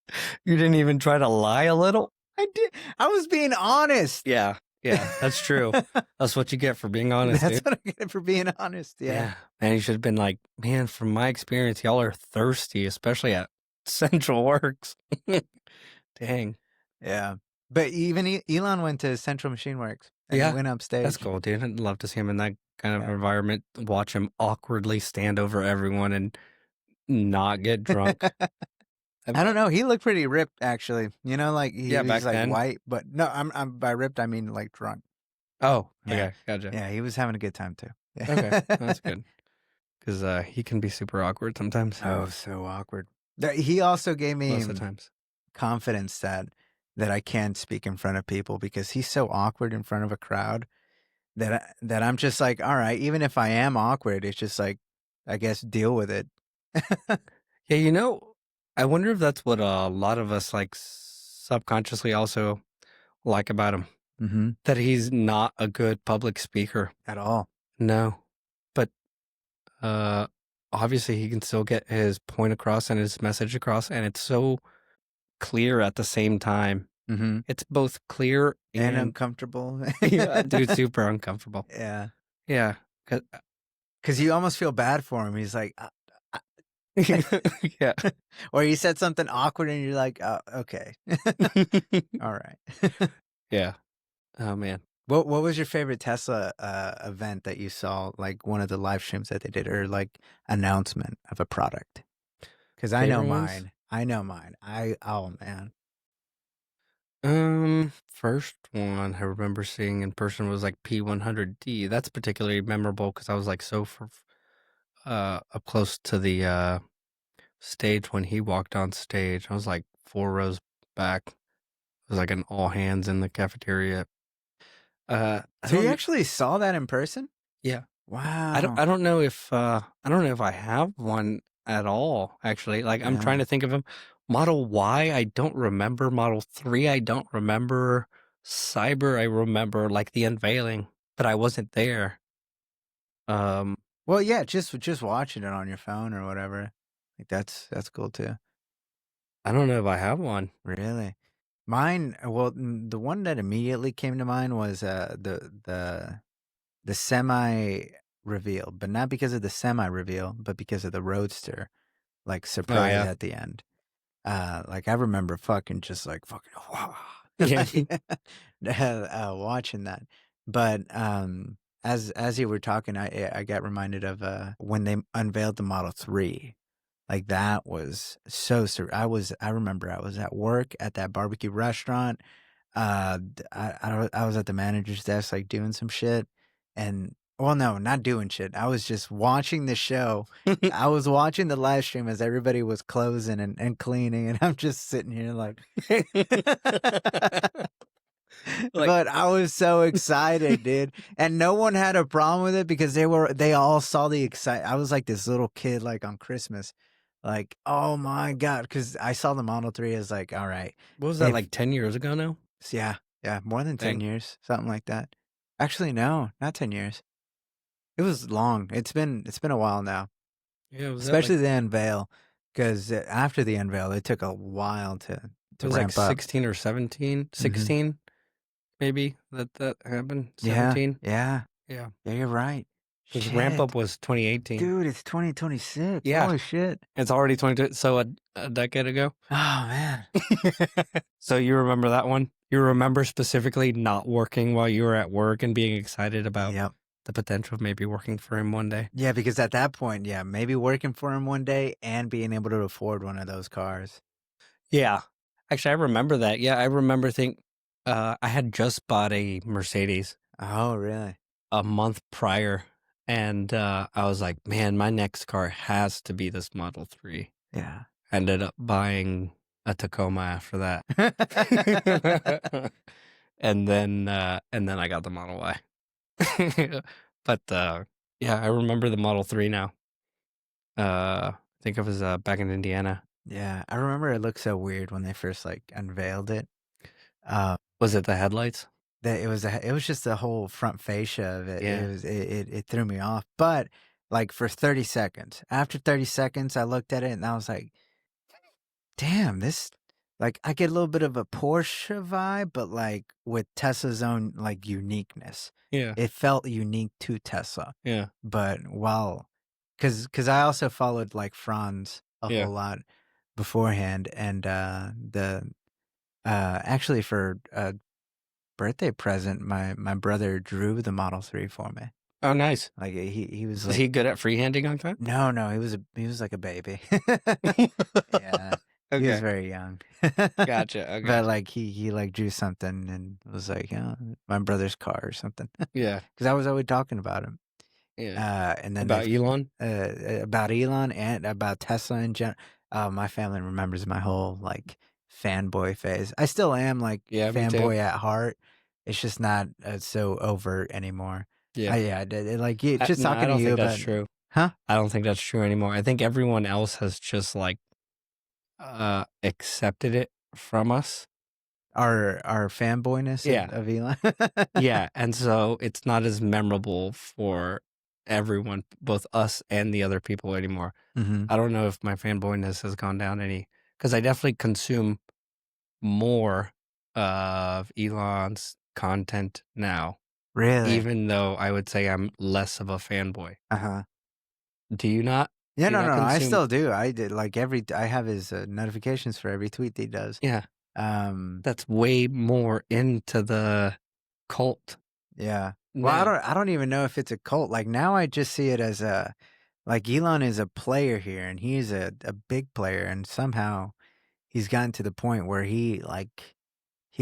you didn't even try to lie a little? I did. I was being honest. Yeah. Yeah, that's true. That's what you get for being honest, That's dude. what I get for being honest. Yeah. And you should have been like, man, from my experience, y'all are thirsty, especially at Central Works. Dang. Yeah. But even Elon went to Central Machine Works and he went upstage. That's cool, dude. I'd love to see him in that kind of environment. Watch him awkwardly stand over everyone and not get drunk. I don't know. He looked pretty ripped, actually. You know, like he was back like then. white, but no, I'm by ripped I mean like drunk. Oh, okay, gotcha. Yeah, he was having a good time too. Okay, that's good. Because he can be super awkward sometimes. Oh, so awkward. He also gave me most of the times confidence that I can speak in front of people because he's so awkward in front of a crowd that I'm just like, all right, even if I am awkward, it's just like, I guess deal with it. Yeah, you know, I wonder if that's what a lot of us like subconsciously also like about him. Mm-hmm. That he's not a good public speaker at all. No, but obviously he can still get his point across and his message across, and it's so clear at the same time. Mm-hmm. It's both clear and uncomfortable. Yeah, dude, super uncomfortable. Yeah, yeah, because you almost feel bad for him. He's like, yeah, or he said something awkward, and you're like, oh, okay, all right. Yeah. Oh man. What was your favorite Tesla event that you saw, like one of the live streams that they did, or like announcement of a product? Because I know mine. Oh man. First one I remember seeing in person was like P100D. That's particularly memorable because I was like so up close to the stage when he walked on stage. I was like 4 rows back. It was like an all hands in the cafeteria. So you actually saw that in person? Yeah. Wow. I don't know if I have one at all, actually. Like I'm trying to think of them. Model Y, I don't remember. Model 3, I don't remember. Cyber, I remember, like the unveiling, but I wasn't there. Well, yeah, just watching it on your phone or whatever. Like that's cool too. I don't know if I have one. Really? Mine, well, the one that immediately came to mind was the semi reveal, but not because of the semi reveal, but because of the Roadster, like surprise at the end. Like I remember fucking wow. Watching that. But as you were talking, I got reminded of when they unveiled the Model 3. Like that was so I remember I was at work at that barbecue restaurant. I was at the manager's desk like doing some shit, and well, no, not doing shit. I was just watching the show. I was watching the live stream as everybody was closing and cleaning, and I'm just sitting here like but I was so excited, dude. And no one had a problem with it because they all saw the I was like this little kid like on Christmas. Like, oh my God. Because I saw the Model 3 as like, all right. What was that, like 10 years ago now? Yeah. More than 10 years. Something like that. Actually, no, not 10 years. It was long. It's been a while now. Yeah. Especially the unveil. Because after the unveil, it took a while to it was ramp like up. 16 or 17. 16, maybe, that happened. 17. Yeah, you're right. His ramp up was 2018. Dude, it's 2026. Yeah. Holy shit. It's already 22. So a decade ago. Oh, man. So you remember that one? You remember specifically not working while you were at work and being excited about the potential of maybe working for him one day? Yeah, because at that point, maybe working for him one day and being able to afford one of those cars. Yeah. Actually, I remember that. Yeah, I remember I had just bought a Mercedes. Oh, really? A month prior. And I was like, man, my next car has to be this Model 3. Yeah. Ended up buying a Tacoma after that. and then I got the Model Y. But yeah, I remember the Model 3 now. I think it was back in Indiana. Yeah, I remember it looked so weird when they first like unveiled it. Was it the headlights? That it was just the whole front fascia of it. Yeah. It threw me off. But like for 30 seconds. After 30 seconds I looked at it and I was like, damn, this like I get a little bit of a Porsche vibe, but like with Tesla's own like uniqueness. Yeah. It felt unique to Tesla. Yeah. But because I also followed like Franz a whole lot beforehand, and actually for a birthday present, my brother drew the Model 3 for me. Oh, nice. Like he was. Is he good at freehanding like that? No, he was like a baby. Yeah. Okay. He was very young. Gotcha. Okay. But like he like drew something and was like, my brother's car or something. Yeah. Because I was always talking about him. Yeah. And then about Elon? About Elon and about Tesla in general. My family remembers my whole like fanboy phase. I still am like fanboy at heart. It's just not so overt anymore. Yeah. Just talking to you about. That's true. Huh? I don't think that's true anymore. I think everyone else has just like accepted it from us. Our fanboyness of Elon. Yeah, and so it's not as memorable for everyone, both us and the other people anymore. Mm-hmm. I don't know if my fanboyness has gone down any, because I definitely consume more of Elon's content now. Really? Even though I would say I'm less of a fanboy. Uh-huh. Do you not? Yeah, no, I still do. I did like I have his notifications for every tweet that he does. Yeah. That's way more into the cult. Yeah. Well, I don't even know if it's a cult. Like now I just see it as like Elon is a player here, and he's a big player, and somehow he's gotten to the point where he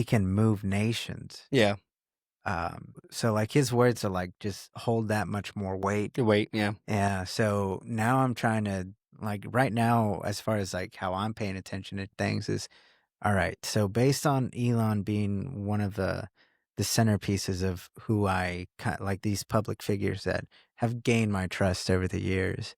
can move nations. Yeah. So like his words are like just hold that much more weight. Yeah. Yeah. So now I'm trying to like right now, as far as like how I'm paying attention to things is, all right. So based on Elon being one of the centerpieces of who I like, these public figures that have gained my trust over the years,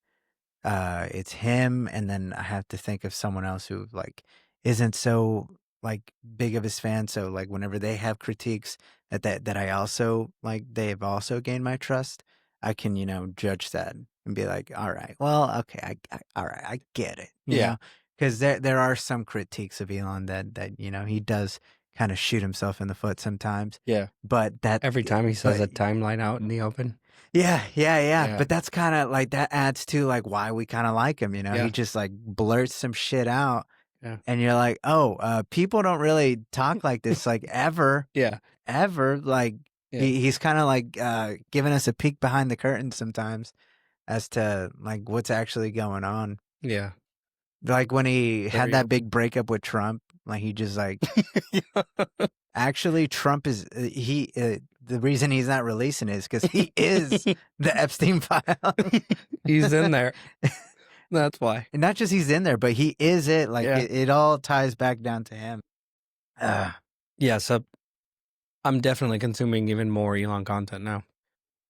it's him, and then I have to think of someone else who like isn't so like big of his fan. So like whenever they have critiques that I also like, they've also gained my trust. I can judge that and be like, all right, well, okay, all right, I get it. You know, because there are some critiques of Elon that he does kind of shoot himself in the foot sometimes. Yeah, but that every time he says a timeline out in the open. Yeah. But that's kind of like, that adds to like why we kind of like him, He just like blurts some shit out. Yeah. And you're like, people don't really talk like this, like ever. Ever. Like he's kind of like giving us a peek behind the curtain sometimes as to like what's actually going on. Yeah. Like when he had that big breakup with Trump, like he just like, actually Trump is, the reason he's not releasing it is because he is the Epstein file. He's in there. That's why. And not just he's in there, but he is it. Like it all ties back down to him. Yeah, so I'm definitely consuming even more Elon content now.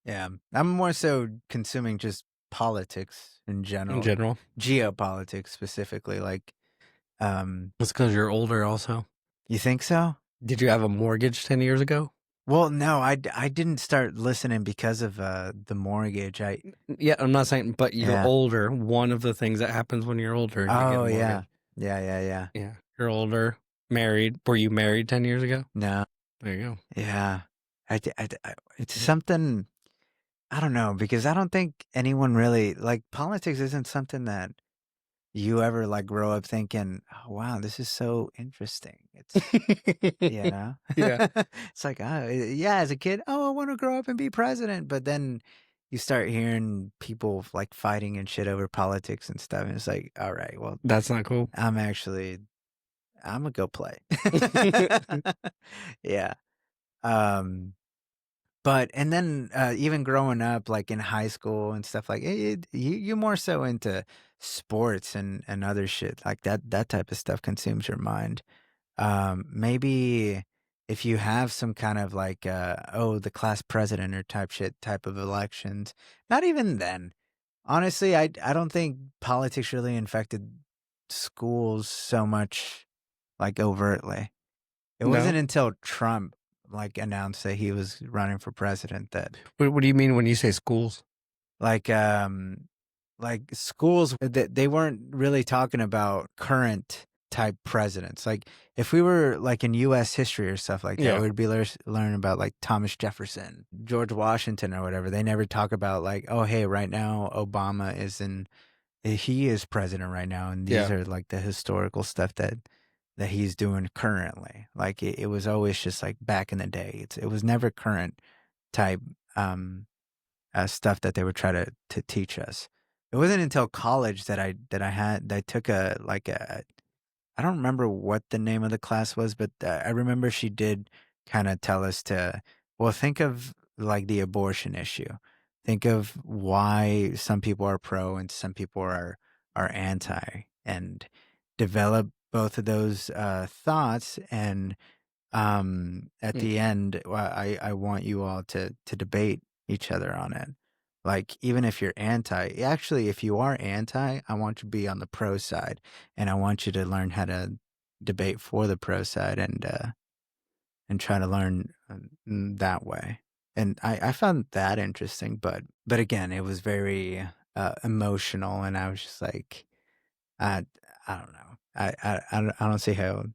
Yeah, I'm more so consuming just politics in general. Geopolitics specifically. Like, it's because you're older also. You think so? Did you have a mortgage 10 years ago? Well, no, I didn't start listening because of the mortgage. Yeah, I'm not saying, but you're older. One of the things that happens when you're older. Oh, yeah. Yeah. You're older, married. Were you married 10 years ago? No. There you go. Yeah. It's something, I don't know, because I don't think anyone really, like, politics isn't something that you ever like grow up thinking, oh, wow, this is so interesting. It's, Yeah. It's like, as a kid, I want to grow up and be president. But then you start hearing people like fighting and shit over politics and stuff. And it's like, all right, well, that's not cool. I'm gonna go play. Yeah. But, and then even growing up, like in high school and stuff, like you more so into sports and other shit like that type of stuff consumes your mind. Maybe if you have some kind of like, the class president or type of elections, not even then. Honestly, I don't think politics really infected schools so much, like overtly. It wasn't until Trump like announced that he was running for president that. What do you mean when you say schools? Like schools that they weren't really talking about current type presidents. Like if we were like in U.S. history or stuff like that, we'd be learning about like Thomas Jefferson, George Washington, or whatever. They never talk about like, oh, hey, right now Obama he is president right now, and these are like the historical stuff that he's doing currently. Like it was always just like back in the day. It was never current type stuff that they would try to teach us. It wasn't until college that I took I don't remember what the name of the class was, but I remember she did kind of tell us to, well, think of like the abortion issue. Think of why some people are pro and some people are anti, and develop both of those thoughts. And at the end, I want you all to debate each other on it. Like, even if you're actually, if you are anti, I want you to be on the pro side, and I want you to learn how to debate for the pro side, and try to learn that way. And I found that interesting, but again, it was very emotional, and I was just like, I don't know, I don't see how,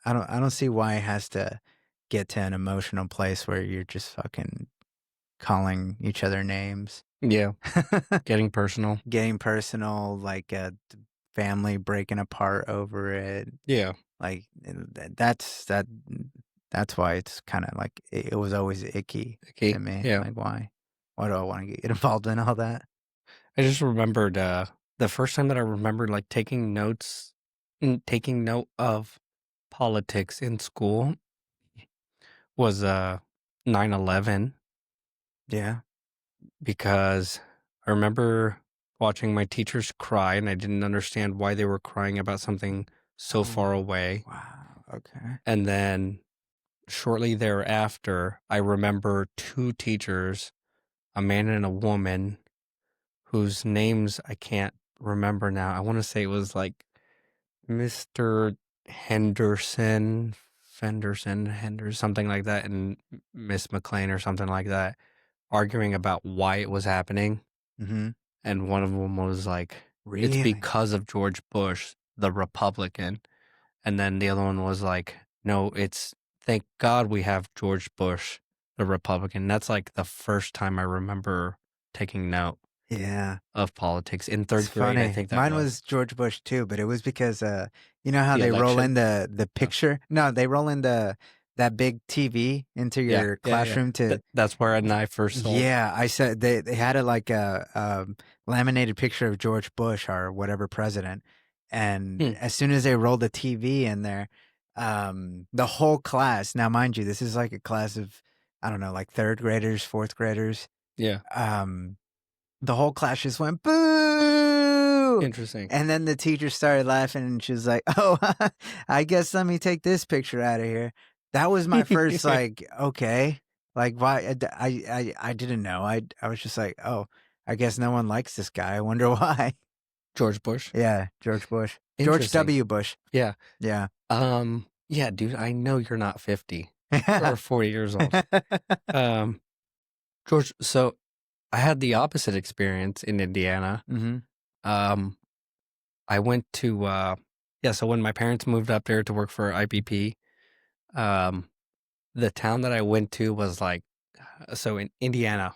I don't see why it has to get to an emotional place where you're just fucking calling each other names. Yeah. Getting personal. Getting personal, like family breaking apart over it. Yeah. Like that's why it's kind of like, it was always icky to me. Yeah. Like, why do I want to get involved in all that? I just remembered the first time that I remembered like taking note of politics in school was 9/11. Yeah. Because I remember watching my teachers cry, and I didn't understand why they were crying about something so far away. Wow. Okay. And then shortly thereafter, I remember two teachers, a man and a woman, whose names I can't remember now. I want to say it was like Mr. Henderson, something like that, and Miss McLean or something like that, arguing about why it was happening. Mm-hmm. And one of them was like, It's because of George Bush, the Republican. And then the other one was like, no, it's thank God we have George Bush, the Republican. That's like the first time I remember taking note of politics in third grade. I think that mine was George Bush too, but it was because you know how they roll in the picture? No, they roll in that big TV into your classroom to. That's where I first saw. Yeah, I said they had a laminated picture of George Bush or whatever president, and as soon as they rolled the TV in there, the whole class. Now, mind you, this is like a class of, I don't know, like third graders, fourth graders. Yeah. The whole class just went boo. Interesting. And then the teacher started laughing, and she was like, "Oh, I guess let me take this picture out of here." That was my first like, okay, like why? I didn't know. I was just like, oh, I guess no one likes this guy. I wonder why. George Bush. Yeah, George Bush. George W. Bush. Yeah. Yeah. Yeah, dude. I know you're not 50 or 40 years old. George. So I had the opposite experience in Indiana. Mm-hmm. I went to so when my parents moved up there to work for IPP, the town that I went to was like, so in Indiana,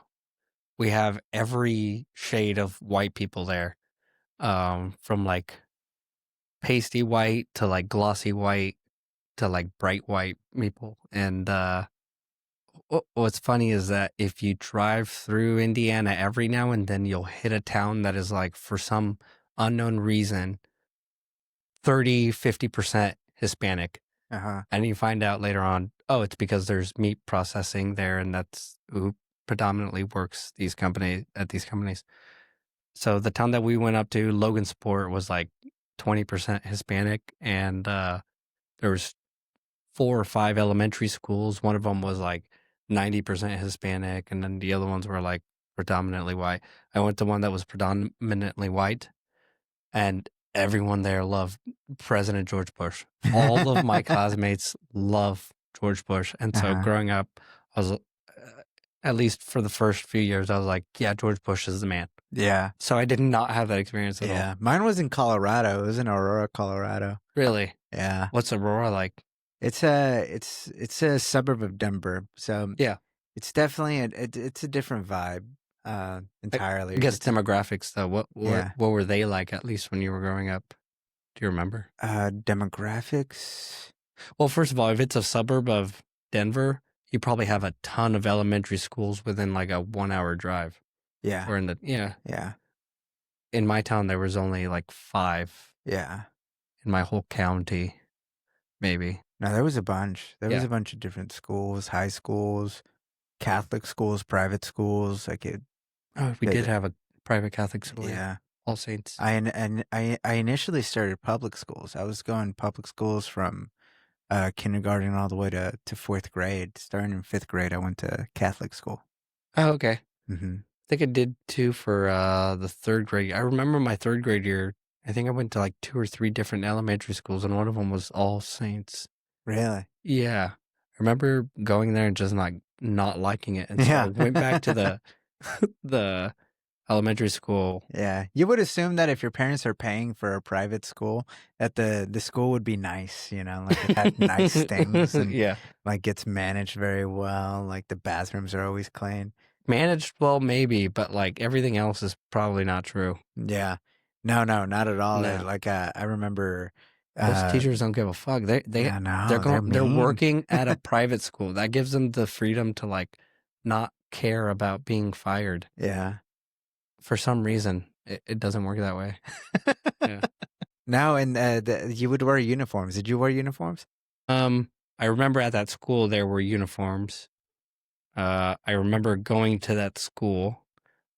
we have every shade of white people there, from like pasty white to like glossy white to like bright white people. And what's funny is that if you drive through Indiana every now and then, you'll hit a town that is like, for some unknown reason, 30-50% Hispanic. And you find out later on, oh, it's because there's meat processing there, and that's who predominantly works at these companies. So the town that we went up to, Logansport, was like 20% Hispanic, and there was 4 or 5 elementary schools. One of them was like 90% Hispanic, and then the other ones were like predominantly white. I went to one that was predominantly white, and everyone there loved President George Bush. All of my classmates love George Bush. And so growing up, I was, at least for the first few years, I was like, yeah, George Bush is the man. Yeah. So I did not have that experience at all. Yeah. Mine was in Colorado. It was in Aurora, Colorado. Really? Yeah. What's Aurora like? It's a suburb of Denver. So yeah, it's definitely it's a different vibe entirely. I guess demographics though. What were they like, at least when you were growing up? Do you remember? Demographics. Well, first of all, if it's a suburb of Denver, you probably have a ton of elementary schools within like a 1 hour drive. Yeah. Or in Yeah. In my town, there was only like 5. Yeah. In my whole county, maybe. No, there was a bunch. There was a bunch of different schools, high schools, Catholic schools, private schools. We did have a private Catholic school. Yeah. All Saints. I initially started public schools. I was going public schools from kindergarten all the way to 4th grade. Starting in 5th grade, I went to Catholic school. Oh, okay. Mm-hmm. I think I did too for the 3rd grade. I remember my 3rd grade year. I think I went to like 2 or 3 different elementary schools, and one of them was All Saints. Really? Yeah. I remember going there and just not liking it. And so I went back to the elementary school. Yeah. You would assume that if your parents are paying for a private school, that the school would be nice, like it had nice things and like gets managed very well. Like the bathrooms are always clean. Managed well, maybe, but like everything else is probably not true. Yeah. No, not at all. No. Like I remember most teachers don't give a fuck. They're working at a private school. That gives them the freedom to like not care about being fired. Yeah. For some reason, it doesn't work that way. Yeah. No, and you would wear uniforms. Did you wear uniforms? I remember at that school there were uniforms. I remember going to that school.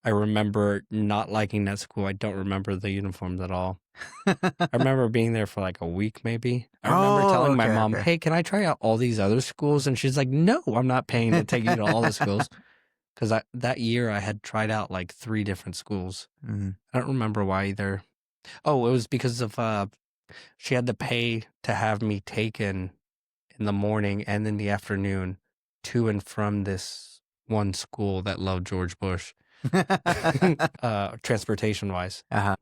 I remember not liking that school. I don't remember the uniforms at all. I remember being there for like a week, maybe. I remember telling my mom, hey, can I try out all these other schools? And she's like, no, I'm not paying to take you to all the schools. Because that year I had tried out like 3 different schools. Mm-hmm. I don't remember why either. Oh, it was because of she had to pay to have me taken in the morning and in the afternoon to and from this one school that loved George Bush. Transportation wise. Uh-huh.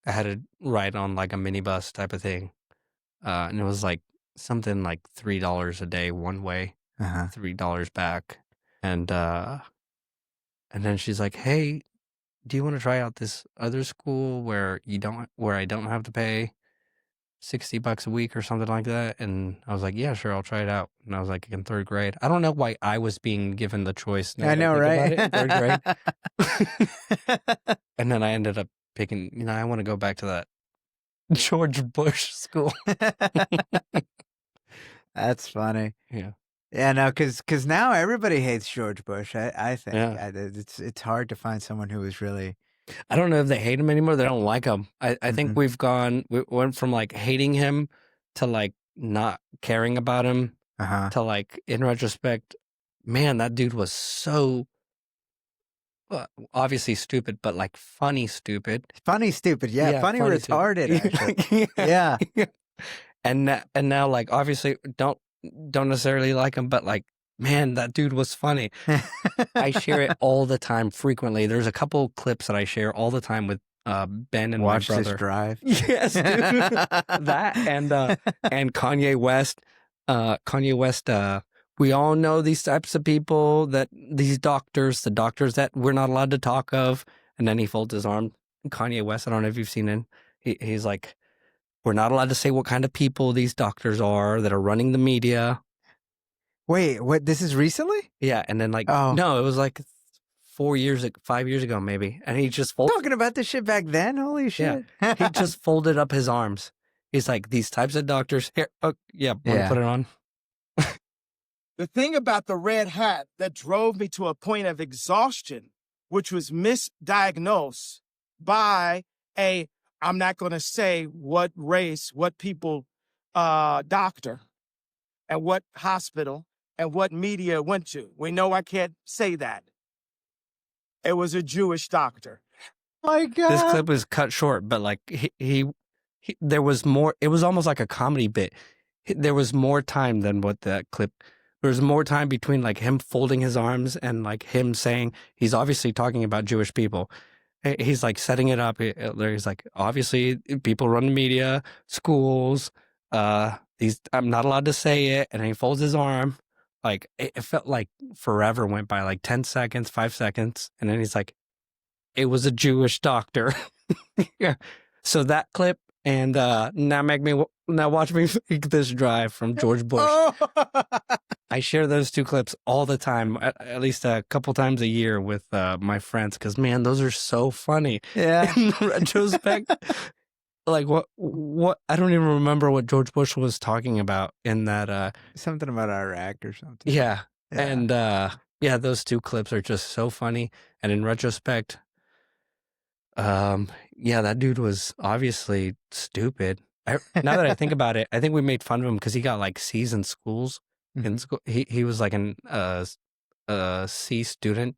I had to ride on like a minibus type of thing. And it was like something like $3 a day one way, $3 back. And then she's like, hey, do you want to try out this other school where I don't have to pay $60 a week or something like that? And I was like, yeah, sure, I'll try it out. And I was like in 3rd grade. I don't know why I was being given the choice. I know, right? About it, 3rd grade. And then I ended up picking, I want to go back to that George Bush school. That's funny. Yeah. Yeah, no, because now everybody hates George Bush. I think it's hard to find someone who is really. I don't know if they hate him anymore. They don't like him. I think we went from like hating him to like not caring about him to like, in retrospect, man, that dude was so obviously stupid, but like funny stupid. Funny stupid, yeah. Funny retarded, actually. Yeah. And now like obviously don't necessarily like him, but like, man, that dude was funny. I share it all the time, frequently. There's a couple clips that I share all the time with Ben and Watch my brother. This Drive. Yes, dude. That and Kanye West. Kanye West. We all know these types of people, the doctors that we're not allowed to talk of. And then he folds his arm. Kanye West, I don't know if you've seen him. He's like, we're not allowed to say what kind of people these doctors are that are running the media. Wait, what? This is recently? Yeah, and then no, it was like 5 years ago maybe, and he just folded. Talking about this shit back then? Holy shit! Yeah. He just folded up his arms. He's like, these types of doctors here. Oh, yeah, want to put it on? The thing about the red hat that drove me to a point of exhaustion, which was misdiagnosed by I'm not going to say what race, what people, doctor, and what hospital, and what media went to. We know I can't say that. It was a Jewish doctor. My God. This clip was cut short, but like he there was more. It was almost like a comedy bit. There was more time than what that clip. There was more time between like him folding his arms and like him saying he's obviously talking about Jewish people. He's like setting it up. He's like, obviously, people run the media, schools. I'm not allowed to say it. And he folds his arm. Like, it felt like forever went by, like 10 seconds, 5 seconds. And then he's like, it was a Jewish doctor. Yeah. So that clip, and now watch me make this drive from George Bush. Oh. I share those two clips all the time, at least a couple times a year with my friends, because man, those are so funny. Yeah. In retrospect, like what I don't even remember what George Bush was talking about in that. Something about Iraq or something. Yeah. Yeah. And yeah, those two clips are just so funny. And in retrospect, yeah, that dude was obviously stupid. Now that I think about it, I think we made fun of him because he got like C's in schools. In school, he was like a C student,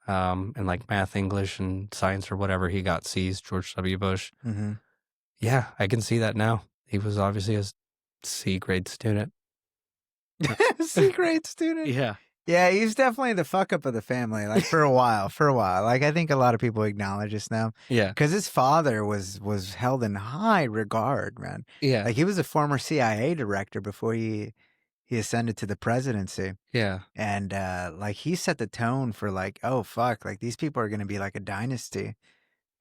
in like math, English, and science or whatever. He got C's. George W. Bush. Mm-hmm. Yeah, I can see that now. He was obviously a C grade student. C grade student. Yeah. Yeah, he's definitely the fuck up of the family. Like for a while. Like I think a lot of people acknowledge this now. Yeah. Because his father was held in high regard, man. Yeah. Like he was a former CIA director before he ascended to the presidency. Yeah. And like he set the tone for like, oh fuck, like these people are gonna be like a dynasty.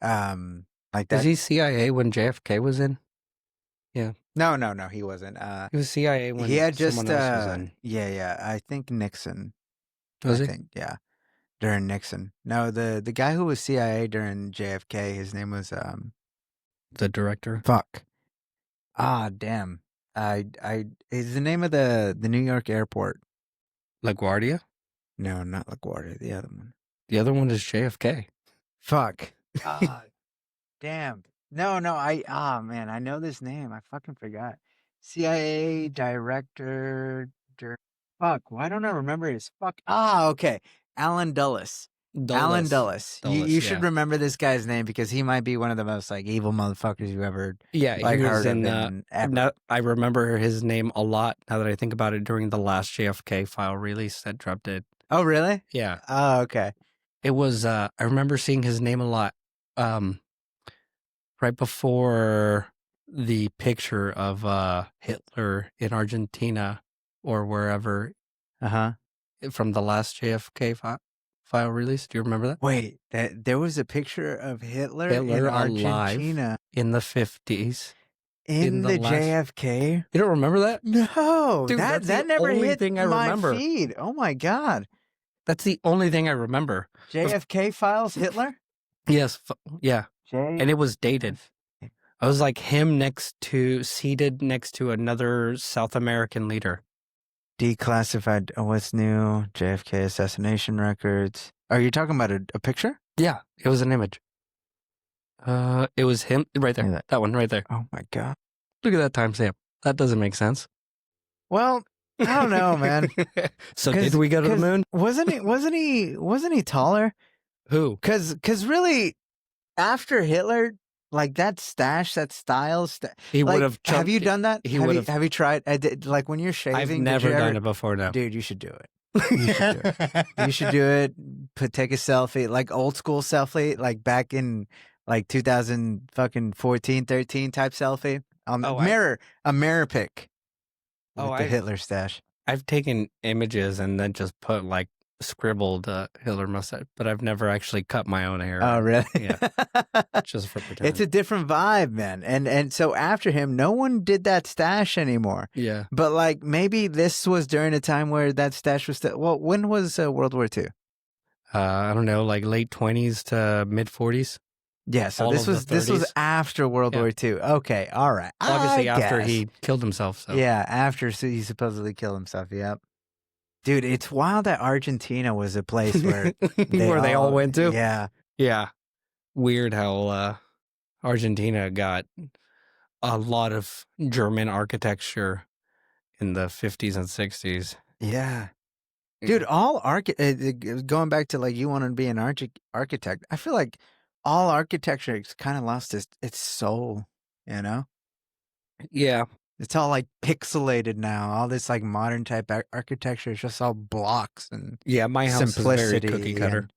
Like that. Was he CIA when JFK was in? Yeah. No, he wasn't. He was CIA when he had just someone else was in. Yeah. I think Nixon. Was he? I think, yeah. During Nixon. No, the guy who was CIA during JFK, his name was The director. fuck. Ah, damn. Is the name of the New York airport. LaGuardia? No, not LaGuardia, the other one. The other one is JFK. Fuck. Ah, damn. No, man, I know this name. I fucking forgot. CIA director. Fuck, why don't I remember his fuck? Ah, okay. Alan Dulles. Alan Dulles. You should remember this guy's name because he might be one of the most like evil motherfuckers you ever like he was heard in, of. Ever. I remember his name a lot now that I think about it during the last JFK file release that dropped it. Oh, really? Yeah. Oh, okay. It was, I remember seeing his name a lot. Right before the picture of Hitler in Argentina or wherever from the last JFK file release. Do you remember that? Wait, there was a picture of Hitler in Argentina in the 50s. In the JFK? You don't remember that? No. Dude, that never hit I my remember. feed. Oh my God. That's the only thing I remember. JFK files Hitler? Yes. Yeah. And it was dated. I was like him seated next to another South American leader. Declassified. What's new? JFK assassination records. Are you talking about a picture? Yeah, it was an image. It was him right there. That one right there. Oh my God. Look at that timestamp. That doesn't make sense. Well, I don't know, man. So did we go to the moon? Wasn't he taller? Who? Because really, after Hitler, like that stash, that style, he like, would have. Have you done that? Have you tried? Like when you're shaving, I've never done it before. Now, dude, you should do it. You should do it. Take a selfie, like old school selfie, like back in like 2014, 13 type selfie. A mirror pic. With the Hitler stash. I've taken images and then just put like scribbled Hitler mustache, but I've never actually cut my own hair. Oh, really? Yeah. Just for pretend. It's a different vibe, man. And so after him, no one did that stash anymore. Yeah. But like maybe this was during a time where that stash was still. Well, when was World War II? I don't know, like late 20s to mid 40s. Yeah, so this was after World War II. Okay, all right. Obviously after he killed himself. So. Yeah, after he supposedly killed himself. Yep. Dude, it's wild that Argentina was a place where they all went to. Yeah. Yeah. Weird how Argentina got a lot of German architecture in the 50s and 60s. Yeah. Dude, going back to like you want to be an architect, I feel like all architecture has kind of lost its soul, you know? Yeah. It's all like pixelated now. All this like modern type architecture is just all blocks and my house simplicity is very cookie cutter.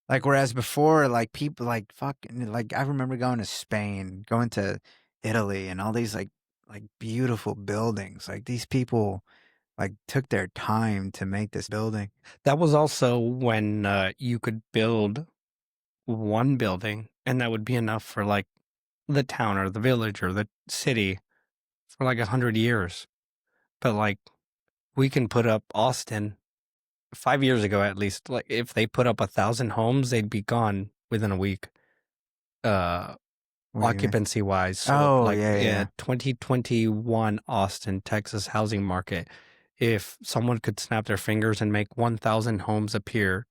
Like, whereas before, like, people, like, fucking, like, I remember going to Spain, going to Italy, and all these, like beautiful buildings. Like, these people, like, took their time to make this building. That was also when you could build one building, and that would be enough for, like, the town or the village or the city for, like, 100 years. But, like, we can put up Austin 5 years ago, at least. Like, if they put up 1,000 homes, they'd be gone within a week, occupancy wise. So, Oh, like, yeah. 2021 Austin, Texas housing market. If someone could snap their fingers and make 1,000 homes appear,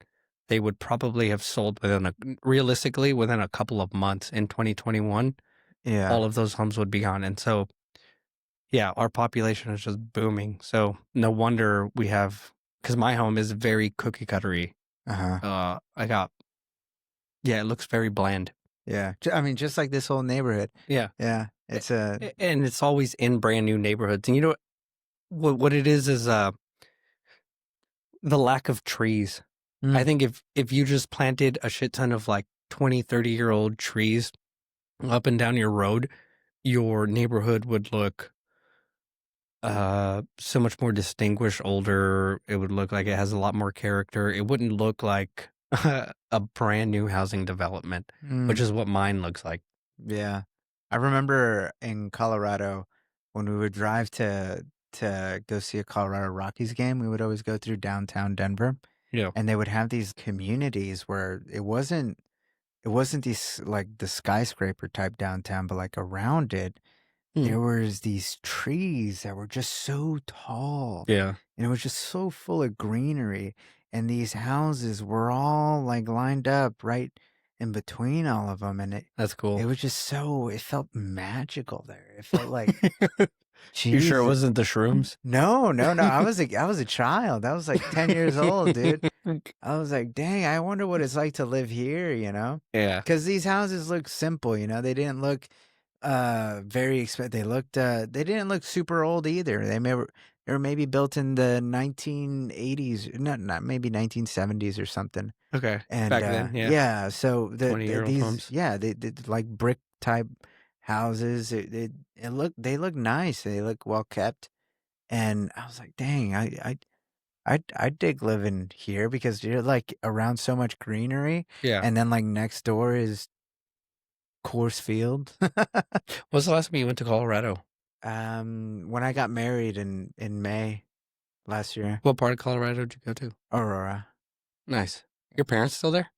they would probably have sold realistically within a couple of months in 2021. Yeah. All of those homes would be gone. And so, yeah, our population is just booming. So no wonder we have, because my home is very cookie cuttery. It looks very bland. Yeah. I mean, just like this whole neighborhood. Yeah. Yeah. It's and it's always in brand new neighborhoods. And you know what it is the lack of trees. I think if you just planted a shit ton of like 20, 30-year-old trees up and down your road, your neighborhood would look so much more distinguished, older. It would look like it has a lot more character. It wouldn't look like a brand new housing development, which is what mine looks like. Yeah. I remember in Colorado when we would drive to go see a Colorado Rockies game, we would always go through downtown Denver. Yeah. And they would have these communities where it wasn't these like the skyscraper type downtown, but like around it, there was these trees that were just so tall. Yeah. And it was just so full of greenery. And these houses were all like lined up right in between all of them. And that's cool. It was just it felt magical there. It felt like, you sure it wasn't the shrooms? No. I was a child. I was like 10 years old, dude. I was like, dang, I wonder what it's like to live here, you know? Yeah. Because these houses look simple, you know? They didn't look very expensive. They didn't look super old either. They were maybe built in the 1980s, not maybe 1970s or something. Okay. And back then, yeah. Yeah, so these homes. Yeah, they like brick type houses. They look nice. They look well kept. And I was like, dang, I dig living here because you're like around so much greenery. Yeah. And then like next door is Coors Field. What's the last time you went to Colorado? When I got married in May last year. What part of Colorado did you go to? Aurora. Nice. Your parents still there?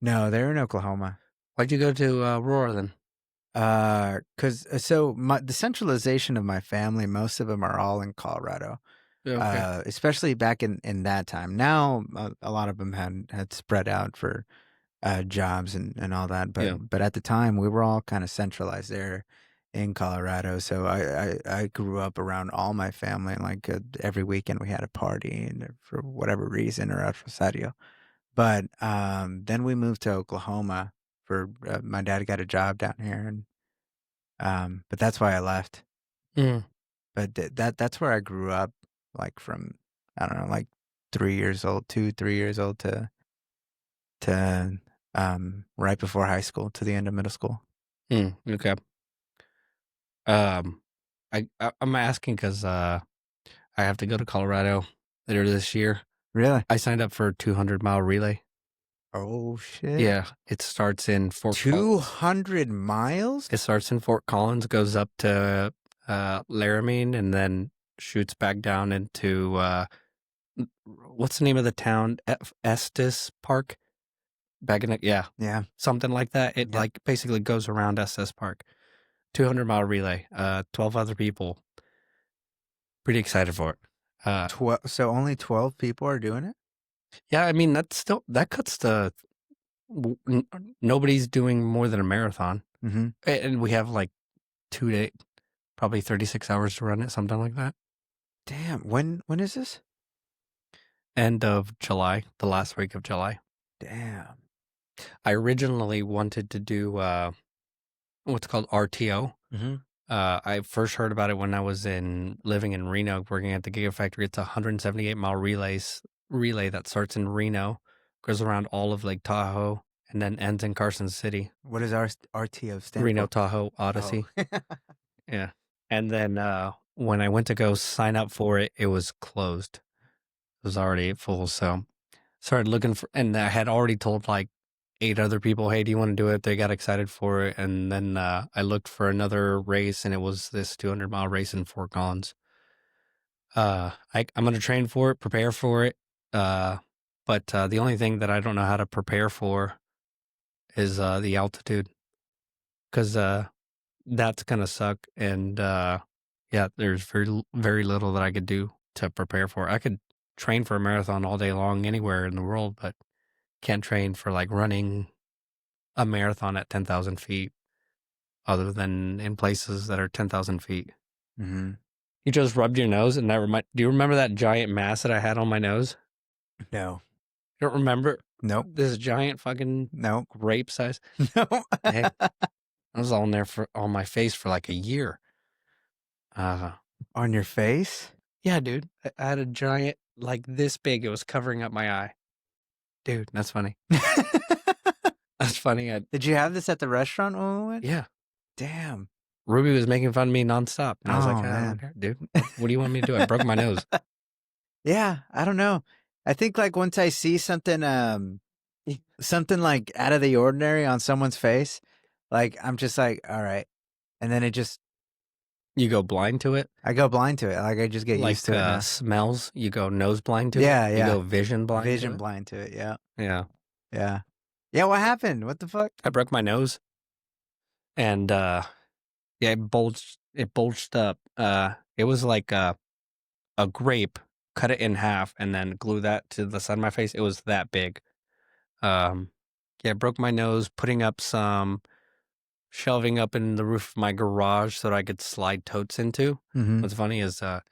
No, they're in Oklahoma. Why'd you go to Aurora then? Because the centralization of my family, most of them are all in Colorado. Okay. Especially back in that time. Now a lot of them had spread out for jobs and all that, but at the time we were all kind of centralized there in Colorado. So I grew up around all my family, and like every weekend we had a party, and for whatever reason, or Rosario. But then we moved to Oklahoma for my dad got a job down here, and but that's why I left. But that's where I grew up, like from I don't know, like 3 years old, 3 years old to right before high school to the end of middle school. Okay. I'm asking because I have to go to Colorado later this year. Really? I signed up for a 200-mile relay. Oh shit! Yeah, it starts in Fort 200 miles. It starts in Fort Collins, goes up to Laramie, and then shoots back down into what's the name of the town? Estes Park. Back in yeah, something like that. It like basically goes around Estes Park. 200-mile relay. 12 other people. Pretty excited for it. 12. So only 12 people are doing it. Yeah, I mean that cuts the. Nobody's doing more than a marathon, and we have like 2 days, probably 36 hours to run it, something like that. Damn. When is this? End of July, the last week of July. Damn. I originally wanted to do what's called RTO. I first heard about it when I was living in Reno, working at the Gigafactory. It's a 178-mile relay that starts in Reno, goes around all of Lake Tahoe, and then ends in Carson City. What does RTO stand Reno for? Tahoe Odyssey. Oh. Yeah. And then when I went to go sign up for it, it was closed. It was already full. So started looking for, and I had already told like 8 other people, hey, do you want to do it? They got excited for it. And then I looked for another race, and it was this 200-mile race in Fort Collins. I'm going to train for it, prepare for it. But the only thing that I don't know how to prepare for is the altitude. Because that's going to suck. And yeah, there's very, very little that I could do to prepare for it. I could train for a marathon all day long anywhere in the world, but can't train for like running a marathon at 10,000 feet other than in places that are 10,000 feet. Mm-hmm. You just rubbed your nose, and do you remember that giant mass that I had on my nose? No. You don't remember? Nope. This giant fucking grape size? No. Hey, I was on there on my face for like a year. On your face? Yeah, dude. I had a giant, like this big. It was covering up my eye. Dude, that's funny. That's funny. Did you have this at the restaurant when we went? Yeah. Damn. Ruby was making fun of me nonstop. And I was like, man. Dude, what do you want me to do? I broke my nose. Yeah, I don't know. I think like once I see something something like out of the ordinary on someone's face, like I'm just like, all right. And then it just you go blind to it? I go blind to it. Like I just get used to it. Like smells, you go nose blind to it? Yeah. You go vision blind Vision to it? blind to it, yeah. Yeah. Yeah. Yeah, what happened? What the fuck? I broke my nose. And yeah, it bulged up. It was like a grape, cut it in half, and then glue that to the side of my face. It was that big. Yeah, I broke my nose putting up some shelving up in the roof of my garage so that I could slide totes into. Mm-hmm. What's funny is I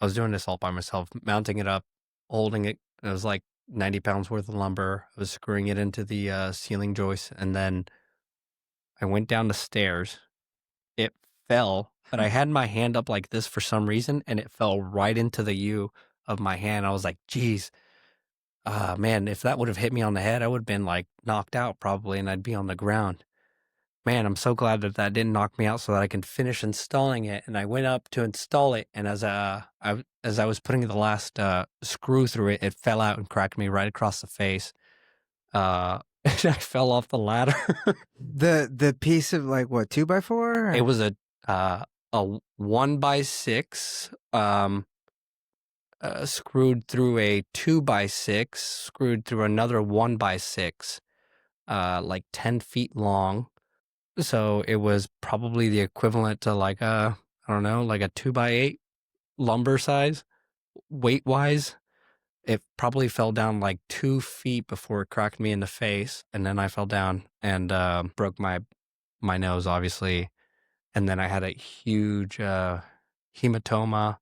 was doing this all by myself, mounting it up, holding it. It was like 90 pounds worth of lumber. I was screwing it into the ceiling joist, and then I went down the stairs. It fell, but I had my hand up like this for some reason, and it fell right into the U of my hand. I was like, geez, man, if that would have hit me on the head, I would have been like knocked out probably, and I'd be on the ground. Man, I'm so glad that didn't knock me out so that I can finish installing it. And I went up to install it, and as I was putting the last screw through it, it fell out and cracked me right across the face. And I fell off the ladder. The piece of like what, 2x4? Or? It was a 1x6 screwed through a 2x6, screwed through another 1x6, like 10 feet long. So it was probably the equivalent to like I don't know, like a 2x8 lumber size, weight wise. It probably fell down like 2 feet before it cracked me in the face, and then I fell down and broke my nose, obviously. And then I had a huge hematoma,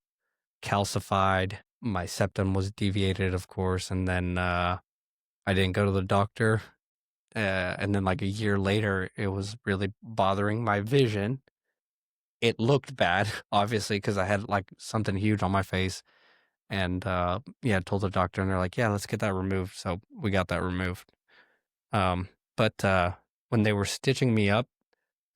calcified. My septum was deviated, of course, and then I didn't go to the doctor. And then like a year later, it was really bothering my vision. It looked bad, obviously, because I had like something huge on my face. And yeah, told the doctor, and they're like, yeah, let's get that removed. So we got that removed. But when they were stitching me up,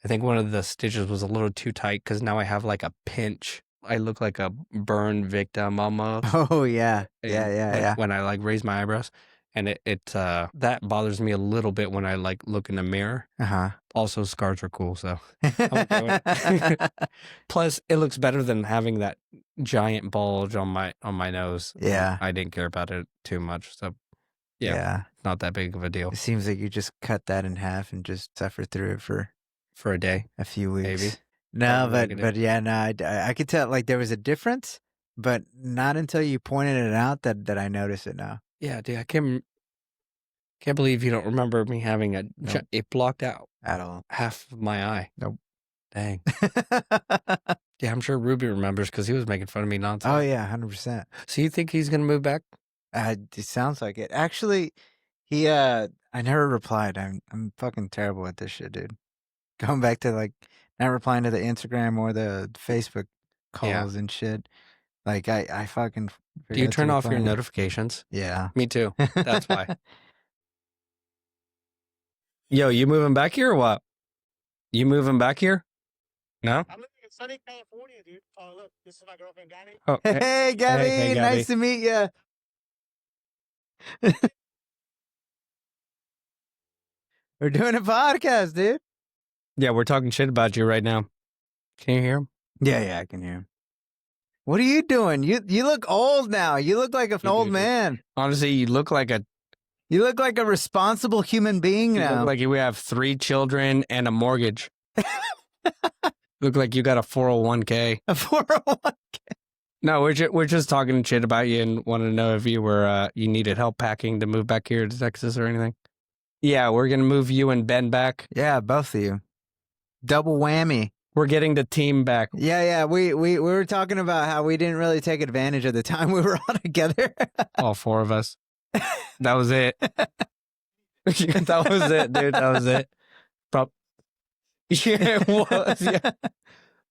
I think one of the stitches was a little too tight because now I have like a pinch. I look like a burn victim almost. Oh yeah. Yeah. When I like raise my eyebrows. And it that bothers me a little bit when I like look in the mirror. Uh-huh. Also, scars are cool, so I'm okay with it. Plus, it looks better than having that giant bulge on my nose. Yeah. I didn't care about it too much, so yeah, not that big of a deal. It seems like you just cut that in half and just suffer through it for a day, a few weeks. Maybe. No, but yeah, no, I could tell like there was a difference, but not until you pointed it out that I noticed it now. Yeah, dude, I can't believe you don't remember me having it blocked out at all half of my eye. Nope. Dang. Yeah, I'm sure Ruby remembers because he was making fun of me nonstop. Oh yeah, 100%. So you think he's gonna move back? It sounds like it. Actually, he I never replied. I'm fucking terrible at this shit, dude. Going back to like not replying to the Instagram or the Facebook calls and shit. Like I fucking. Do you turn off your notifications? Yeah. Me too. That's why. Yo, you moving back here or what? You moving back here? No? I'm living in sunny California, dude. Oh, look, this is my girlfriend, Gabby. Oh, Hey, Gabby, hey, Gabby. nice to meet you. We're doing a podcast, dude. Yeah, we're talking shit about you right now. Can you hear him? Yeah, I can hear him. What are you doing? You look old now. You look like an old man. Honestly, you look like a responsible human being now. You look like you have 3 children and a mortgage. Look like you got a 401k. A 401k. No, we're just talking shit about you and want to know if you were you needed help packing to move back here to Texas or anything. Yeah, we're gonna move you and Ben back. Yeah, both of you. Double whammy. We're getting the team back. Yeah. We were talking about how we didn't really take advantage of the time we were all together. All 4 of us. That was it. That was it, dude. That was it. Yeah, it was. Yeah.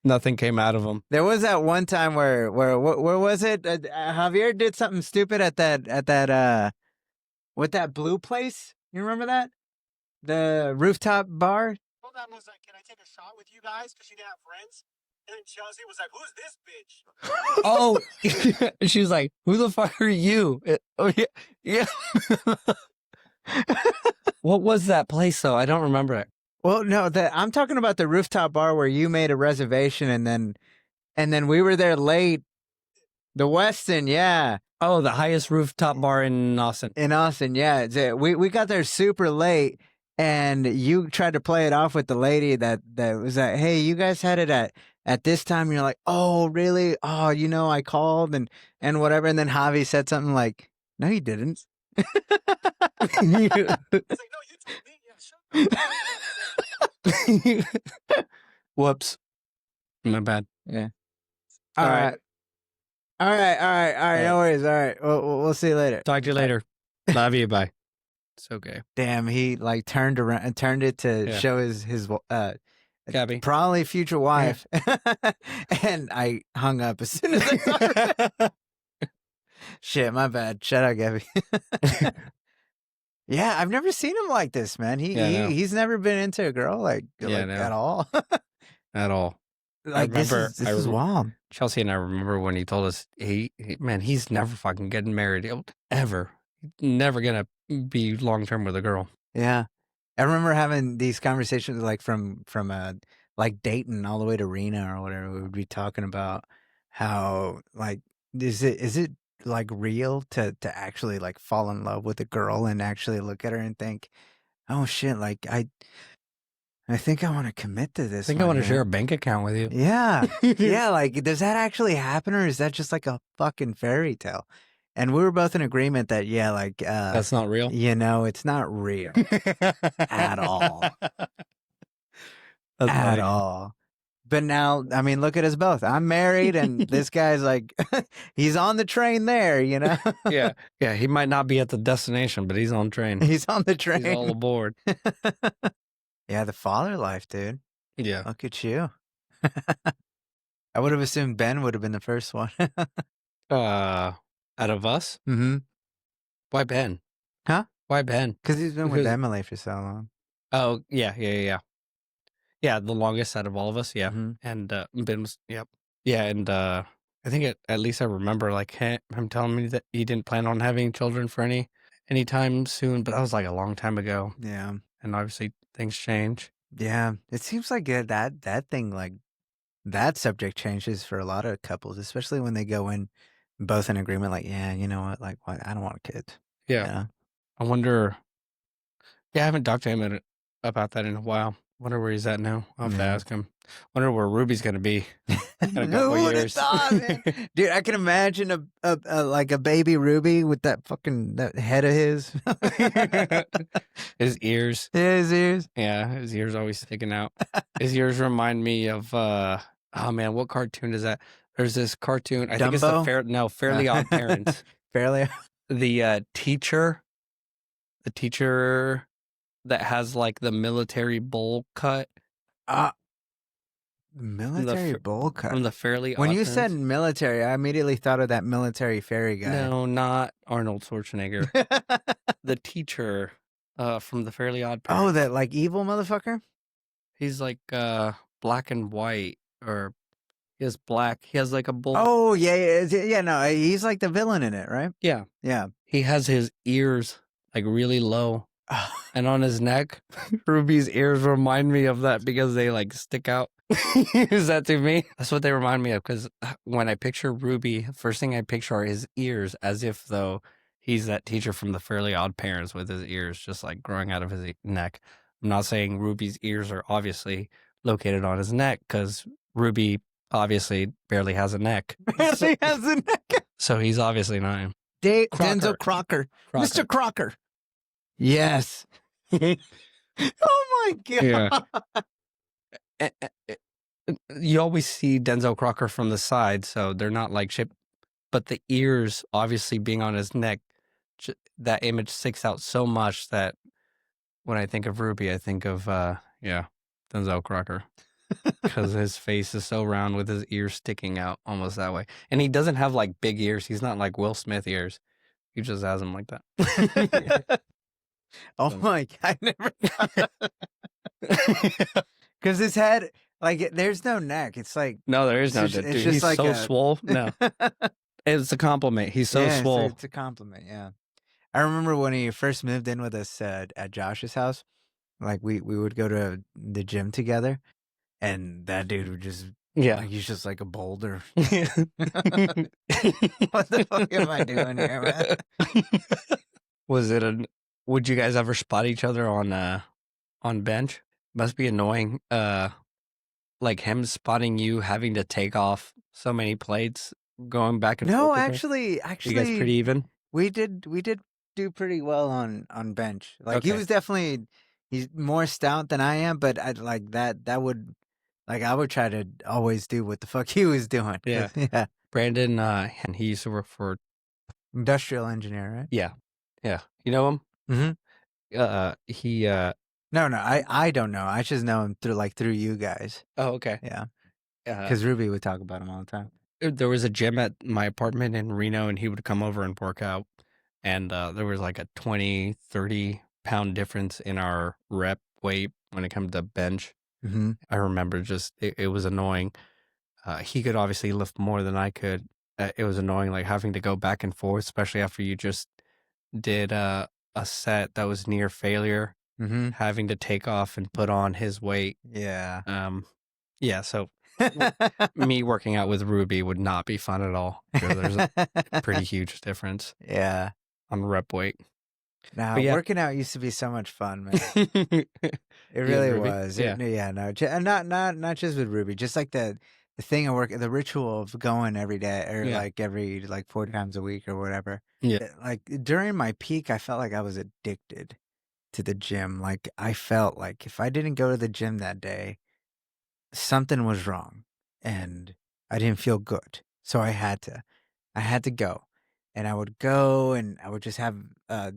Nothing came out of them. There was that one time where was it? Javier did something stupid at that with that blue place. You remember that? The rooftop bar. Hold on, was like, can I take a shot with you guys? Because she didn't have friends. And then Chelsea was like, who's this bitch? Oh, she was like, "Who the fuck are you?" Oh yeah. What was that place though? I don't remember it. Well, no, I'm talking about the rooftop bar where you made a reservation and then we were there late. The Westin, yeah. Oh, the highest rooftop bar in Austin. In Austin, yeah. We got there super late, and you tried to play it off with the lady that was like, "Hey, you guys had it at this time." And you're like, "Oh, really? Oh, I called and whatever." And then Javi said something like, "No, you didn't." It's like, no, you told me. Yeah, sure. Whoops. My bad. Yeah. All All right. right. All right. No worries. All right. We'll see you later. Talk to you later. Love you. Bye. It's okay. Damn, he like turned around and turned it to show his Gabby. probably future wife. And I hung up as soon as I saw it. Shit, my bad. Shout out, Gabby. Yeah, I've never seen him like this, man. He's never been into a girl at all. At all. Like this is wild. Chelsea and I remember when he told us, he's never fucking getting married ever. Never gonna be long term with a girl. Yeah, I remember having these conversations like from like Dayton all the way to Reno or whatever. We would be talking about how like is it like real to actually like fall in love with a girl and actually look at her and think, oh shit, like I think I want to commit to this. I think I want to share a bank account with you. Yeah. Yeah. Like, does that actually happen or is that just like a fucking fairy tale? And we were both in agreement that, that's not real. It's not real at all. At all. But now, I mean, look at us both. I'm married and this guy's like, he's on the train there, Yeah. Yeah. He might not be at the destination, but he's on train. He's on the train. He's all aboard. Yeah, the father life, dude. Yeah. Look at you. I would have assumed Ben would have been the first one. Out of us? Mm-hmm. Why Ben? Huh? Why Ben? Because he's been with Emily for so long. Oh, yeah. Yeah, the longest out of all of us, yeah. Mm-hmm. And Ben was, yep. Yeah, and I think at least I remember like him telling me that he didn't plan on having children for any time soon, but that was like a long time ago. Yeah. And obviously things change. Yeah. It seems like that thing, like that subject changes for a lot of couples, especially when they go in both in agreement, like, yeah, you know what, like, I don't want kids. Yeah. I wonder, I haven't talked to him about that in a while. Wonder where he's at now. I'll have to ask him. Wonder where Ruby's gonna be in a couple Who would have years. thought, man? Dude, I can imagine a baby Ruby with that head of his. His ears. Yeah, his ears. Yeah, his ears always sticking out. His ears remind me of oh man, what cartoon is that? There's this cartoon. I think it's Dumbo? Fairly Odd Parents. Fairly. The teacher that has like the military bowl cut. Military bowl cut. From the Fairly Odd When you Parents. said military, I immediately thought of that military fairy guy. No, not Arnold Schwarzenegger. The teacher. From the Fairly Odd Parents. Oh, that like evil motherfucker? He's like black and white, or he has black. He has like a bull. Oh, yeah. No, he's like the villain in it, right? Yeah. Yeah. He has his ears like really low. And on his neck, Ruby's ears remind me of that because they like stick out. Is that to me? That's what they remind me of, because when I picture Ruby, first thing I picture are his ears, as if though he's that teacher from the Fairly Odd Parents with his ears just like growing out of his neck. I'm not saying Ruby's ears are obviously located on his neck, because Ruby obviously barely has a neck. Barely has a neck. So he's obviously not him. Denzel Crocker. Mr. Crocker. Yes. Oh my God. Yeah. You always see Denzel Crocker from the side, so they're not like shaped, but the ears obviously being on his neck, that image sticks out so much that when I think of Ruby, I think of Denzel Crocker, because his face is so round with his ears sticking out almost that way, and he doesn't have like big ears. He's not like Will Smith ears. He just has them like that. Oh my God! I never. Because his head, like, there's no neck. It's like no, there is no. Dude, it's just he's like so swole. No, it's a compliment. He's so swole. It's a compliment. Yeah, I remember when he first moved in with us at Josh's house. Like we would go to the gym together, and that dude would just like, he's just like a boulder. What the fuck am I doing here, man? Would you guys ever spot each other on bench? Must be annoying. Like him spotting you having to take off so many plates going back and forth. No, actually, you guys pretty even. We did do pretty well on bench. Like he was definitely, he's more stout than I am, but I like that would, like, I would try to always do what the fuck he was doing. Yeah. Yeah. Brandon, and he used to work for industrial engineer, right? Yeah. You know him? Mm-hmm. He No, I don't know. I just know him through you guys. Oh, okay. Yeah. Because Ruby would talk about him all the time. There was a gym at my apartment in Reno, and he would come over and work out. And there was like a 20, 30 pound difference in our rep weight when it comes to bench. Mm-hmm. I remember just, it was annoying. He could obviously lift more than I could. It was annoying, like having to go back and forth, especially after you just did a set that was near failure. Mm-hmm. Having to take off and put on his weight. Yeah. So me working out with Ruby would not be fun at all. There's a pretty huge difference. Yeah. On rep weight. Now, working out used to be so much fun, man. It really was. Yeah. No, not just with Ruby, just like the thing of work, the ritual of going every day, or like every 4 times a week or whatever. Yeah. Like during my peak, I felt like I was addicted to the gym. Like I felt like if I didn't go to the gym that day, something was wrong and I didn't feel good. So I had to go, and I would go and I would just have I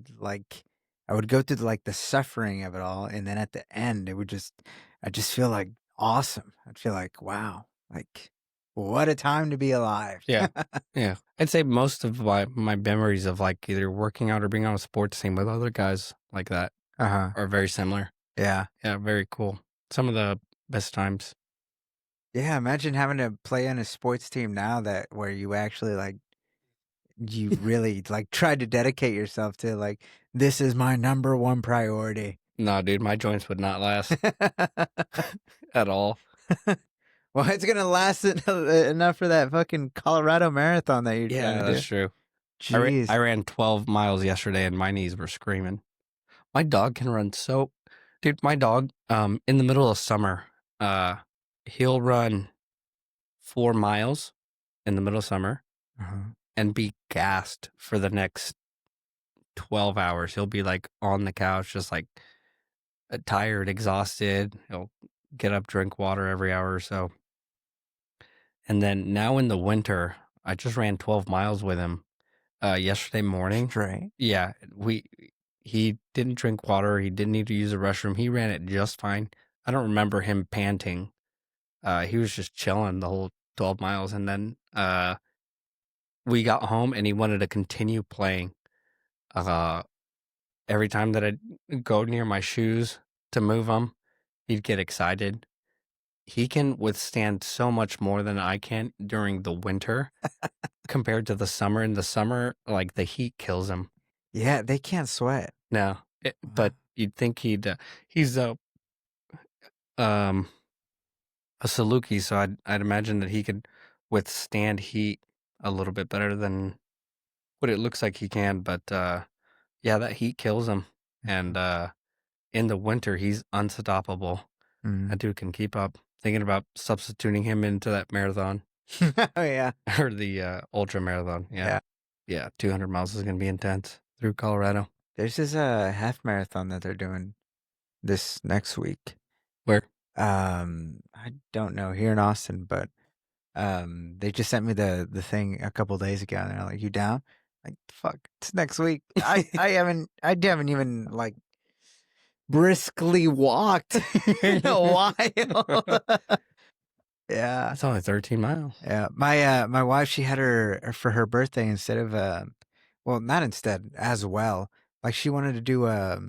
would go through the suffering of it all. And then at the end, I just feel like awesome. I'd feel like, wow, like what a time to be alive. Yeah. Yeah. I'd say most of my memories of like either working out or being on a sports team with other guys like that are very similar. Yeah. Yeah. Very cool. Some of the best times. Yeah. Imagine having to play on a sports team now where you actually you really tried to dedicate yourself to this is my number one priority. No, dude, my joints would not last at all. Well, it's going to last enough for that fucking Colorado marathon that you're trying to do. That's true. Jeez. I ran 12 miles yesterday and my knees were screaming. My dog can run so... Dude, my dog, in the middle of summer, he'll run 4 miles in the middle of summer and be gassed for the next 12 hours. He'll be on the couch, just tired, exhausted. He'll get up, drink water every hour or so. And then now in the winter, I just ran 12 miles with him yesterday morning. Straight. Yeah, he didn't drink water. He didn't need to use the restroom. He ran it just fine. I don't remember him panting. He was just chilling the whole 12 miles. And then we got home and he wanted to continue playing. every time that I'd go near my shoes to move them, he'd get excited. He can withstand so much more than I can during the winter compared to the summer. In the summer, like the heat kills him. Yeah, they can't sweat. No, but you'd think he's a Saluki, so I'd imagine that he could withstand heat a little bit better than what it looks like he can. But yeah, that heat kills him, and in the winter he's unstoppable. That dude can keep up. Thinking about substituting him into that marathon. Oh yeah, or the ultra marathon. Yeah. 200 miles is gonna be intense through Colorado. There's this half marathon that they're doing this next week. Where? I don't know, here in Austin, but they just sent me the thing a couple days ago, and they're like, "You down?" Like, fuck, it's next week. I haven't even like briskly walked in a while. Yeah, It's only 13 miles. yeah. My wife, she had her for her birthday, instead of well, not instead, as well. Like, she wanted to do a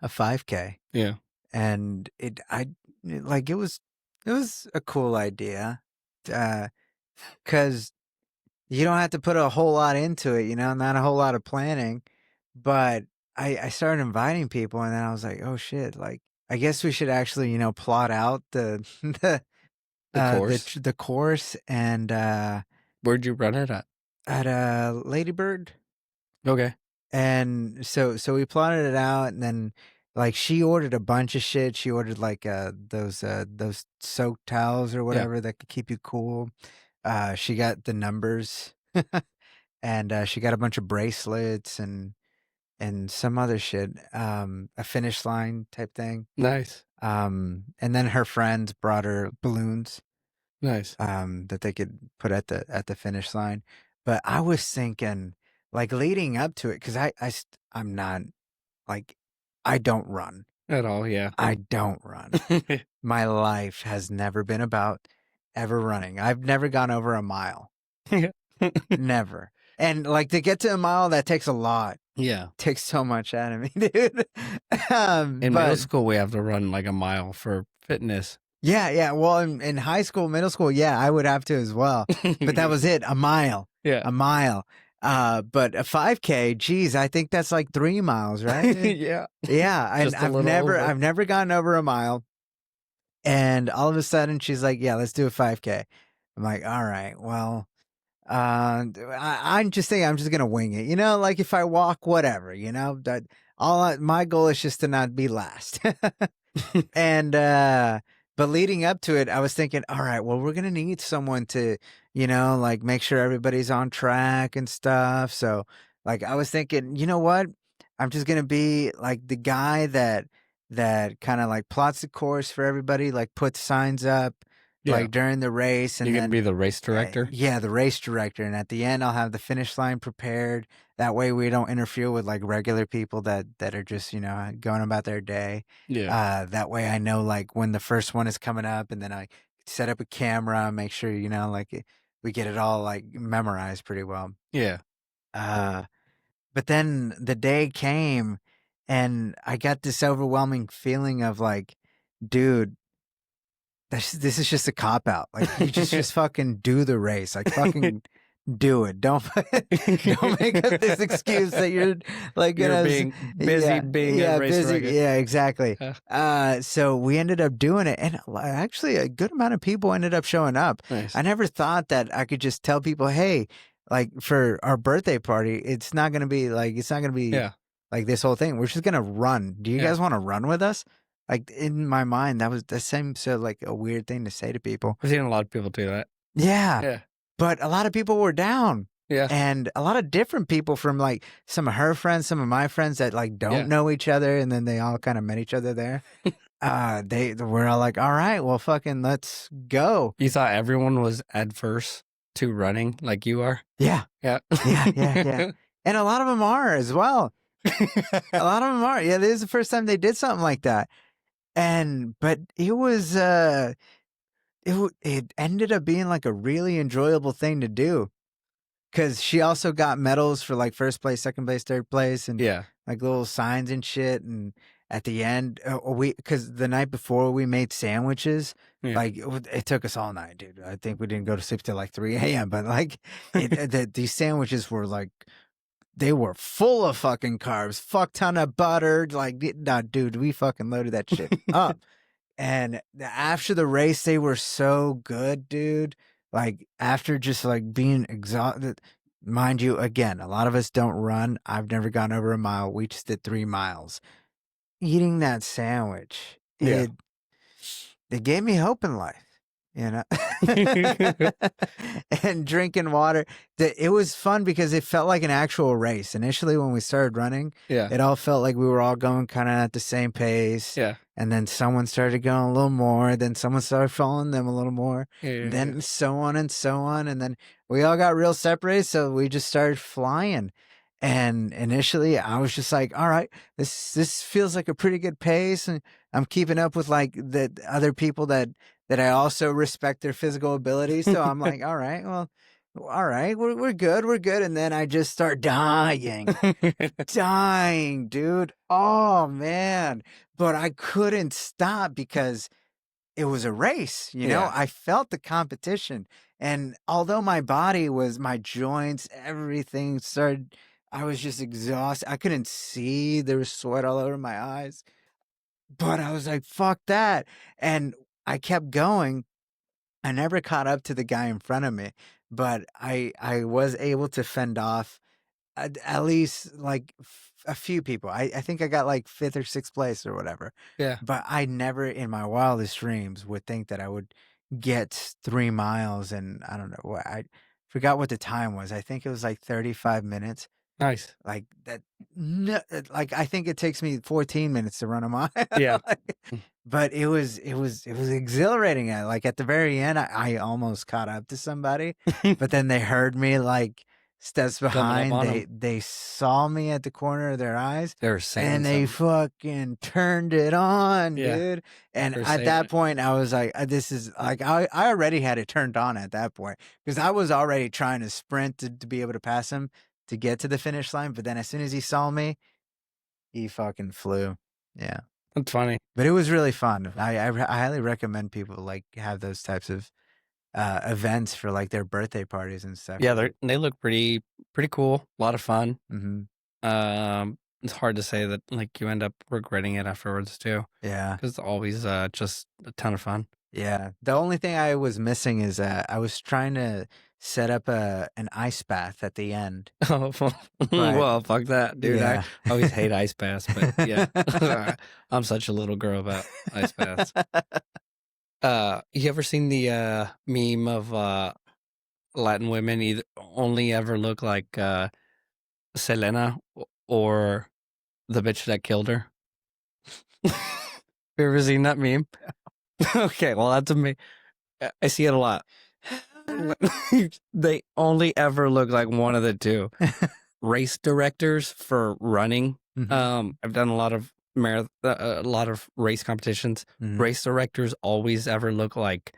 5K. Yeah. And it was a cool idea, because you don't have to put a whole lot into it, not a whole lot of planning. But I started inviting people, and then I was like, oh shit, like, I guess we should actually, plot out the course. the course. And Where'd you run it at? At Ladybird. Okay. And so we plotted it out, and then like she ordered a bunch of shit. She ordered like those soaked towels or whatever that could keep you cool. She got the numbers, and she got a bunch of bracelets and some other shit. A finish line type thing. Nice. And then her friends brought her balloons. Nice. That they could put at the finish line. But I was thinking, like, leading up to it, because I'm not, like, I don't run. At all, yeah. I don't run. My life has never been about ever running. I've never gone over a mile. Never. And, like, to get to a mile, that takes a lot. Yeah. Takes so much out of me, dude. In middle school, we have to run like a mile for fitness. Yeah. Well, in high school, middle school, yeah, I would have to as well. But that was it, a mile. Yeah. A mile. But a 5K, geez, I think that's like 3 miles, right? Yeah. Yeah. And I've never gotten over a mile. And all of a sudden she's like, yeah, let's do a 5K. I'm like, all right, well, I'm just thinking I'm just going to wing it. Like, if I walk, whatever, that my goal is just to not be last. And, but leading up to it, I was thinking, all right, well, we're going to need someone to, like, make sure everybody's on track and stuff. So, like, I was thinking, you know what? I'm just going to be, like, the guy that kind of, like, plots the course for everybody, like, puts signs up, like, during the race. And you then can be the race director? Yeah, the race director. And at the end, I'll have the finish line prepared. That way we don't interfere with, like, regular people that are just, going about their day. Yeah. That way I know, like, when the first one is coming up, and then I set up a camera, make sure, like, we get it all, like, memorized pretty well. Yeah. But then the day came, and I got this overwhelming feeling of, like, dude, this is just a cop-out. Like, you just fucking do the race. Like, fucking do it. Don't make up this excuse that you're, like, you're being busy being a race director. Yeah, exactly. So we ended up doing it, and actually a good amount of people ended up showing up. Nice. I never thought that I could just tell people, hey, like, for our birthday party, it's not going to be like this whole thing. We're just going to run. Do you guys want to run with us? Like, in my mind, that seemed so, like, a weird thing to say to people. I've seen a lot of people do that. Yeah. Yeah. But a lot of people were down. Yeah. And a lot of different people from, like, some of her friends, some of my friends that, like, don't know each other, and then they all kind of met each other there. They were all like, all right, well, fucking let's go. You thought everyone was adverse to running like you are? Yeah. Yeah. Yeah. And a lot of them are as well. A lot of them are. Yeah, this is the first time they did something like that. But it was, it ended up being, like, a really enjoyable thing to do. because she also got medals for like first place, second place, third place, and Yeah. like little signs and shit. And at the end, because the night before we made sandwiches, like it took us all night, dude. I think we didn't go to sleep till like 3 a.m. But like these sandwiches were like, they were full of fucking carbs, fuck ton of butter. Like, nah, dude, we fucking loaded that shit up. And after the race, they were so good, dude. Like, after just like being exhausted, mind you, again, a lot of us don't run. I've never gone over a mile. We just did 3 miles. Eating that sandwich, it gave me hope in life. You know, and drinking water. It was fun because it felt like an actual race. Initially, when we started running, it all felt like we were all going kind of at the same pace. Yeah. And then someone started going a little more. Then someone started following them a little more. Then so on and so on. And then we all got real separated. So we just started flying. And initially, I was just like, all right, this feels like a pretty good pace. And I'm keeping up with like the other people that I also respect their physical abilities. So I'm like, all right, well, all right, we're good. And then I just start dying, dude. Oh man. But I couldn't stop because it was a race, you know? I felt the competition. And although my joints, everything started, I was just exhausted. I couldn't see. There was sweat all over my eyes. But I was like, fuck that. And I kept going. I never caught up to the guy in front of me, but I was able to fend off at least like a few people. I think I got like 5th or 6th place or whatever. Yeah. But I never in my wildest dreams would think that I would get 3 miles. And I don't know what, I forgot what the time was. I think it was like 35 minutes. Nice. Like that. No, like I think it takes me 14 minutes to run a mile. Yeah. But it was exhilarating. Like at the very end, I almost caught up to somebody, but then they heard me like steps behind. They saw me at the corner of their eyes. They were saying and they fucking turned it on, dude. And at that point, I was like, this is like, I already had it turned on at that point because I was already trying to sprint to be able to pass him to get to the finish line. But then as soon as he saw me, he fucking flew. Yeah. That's funny. But it was really fun. I highly recommend people like have those types of events for like their birthday parties and stuff. Yeah, they look pretty cool. A lot of fun. Mm-hmm. It's hard to say that like you end up regretting it afterwards too. Yeah, because it's always just a ton of fun. Yeah, the only thing I was missing is I was trying to set up an ice bath at the end. Oh, well, fuck that, dude. Yeah. I always hate ice baths, but yeah, I'm such a little girl about ice baths. You ever seen the meme of Latin women only ever look like Selena or the bitch that killed her? You ever seen that meme? Okay, well, that's me. I see it a lot. They only ever look like one of the two. Race directors for running. Mm-hmm. I've done a lot of race competitions. Mm-hmm. Race directors always ever look like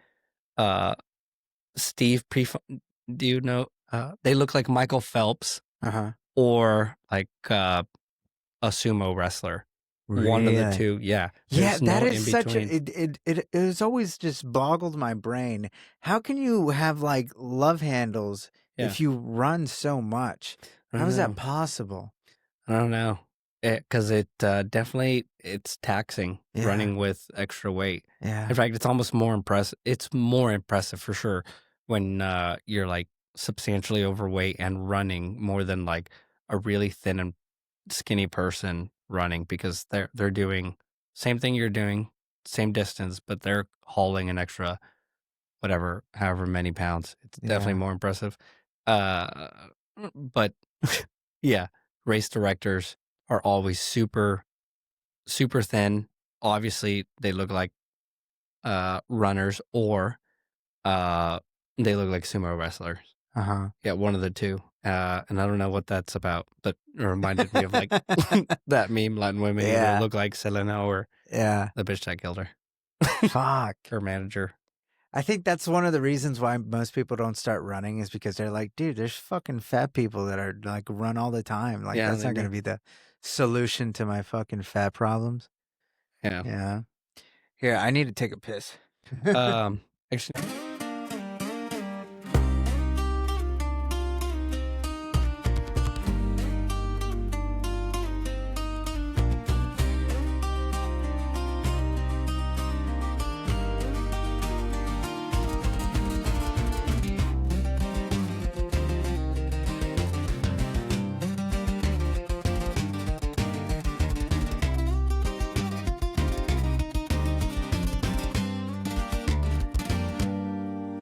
Steve do you know? They look like Michael Phelps or like a sumo wrestler. Really? One of the two, yeah. Yeah, that is such a it has always just boggled my brain. How can you have like love handles if you run so much? How is that possible? I don't know. Because it definitely it's taxing running with extra weight. Yeah. In fact, it's almost more impressive. It's more impressive for sure when you're like substantially overweight and running more than like a really thin and skinny person running, because they're doing same thing you're doing, same distance, but they're hauling an extra however many pounds. It's definitely more impressive. But yeah, race directors are always super thin. Obviously they look like runners, or they look like sumo wrestlers. Yeah, one of the two. And I don't know what that's about, but it reminded me of like that meme, Latin women either look like Selena or the bitch that killed her. Fuck. Her manager. I think that's one of the reasons why most people don't start running is because they're like, dude, there's fucking fat people that are like run all the time. Like that's not going to be the solution to my fucking fat problems. Yeah. Yeah. Here, I need to take a piss. Actually.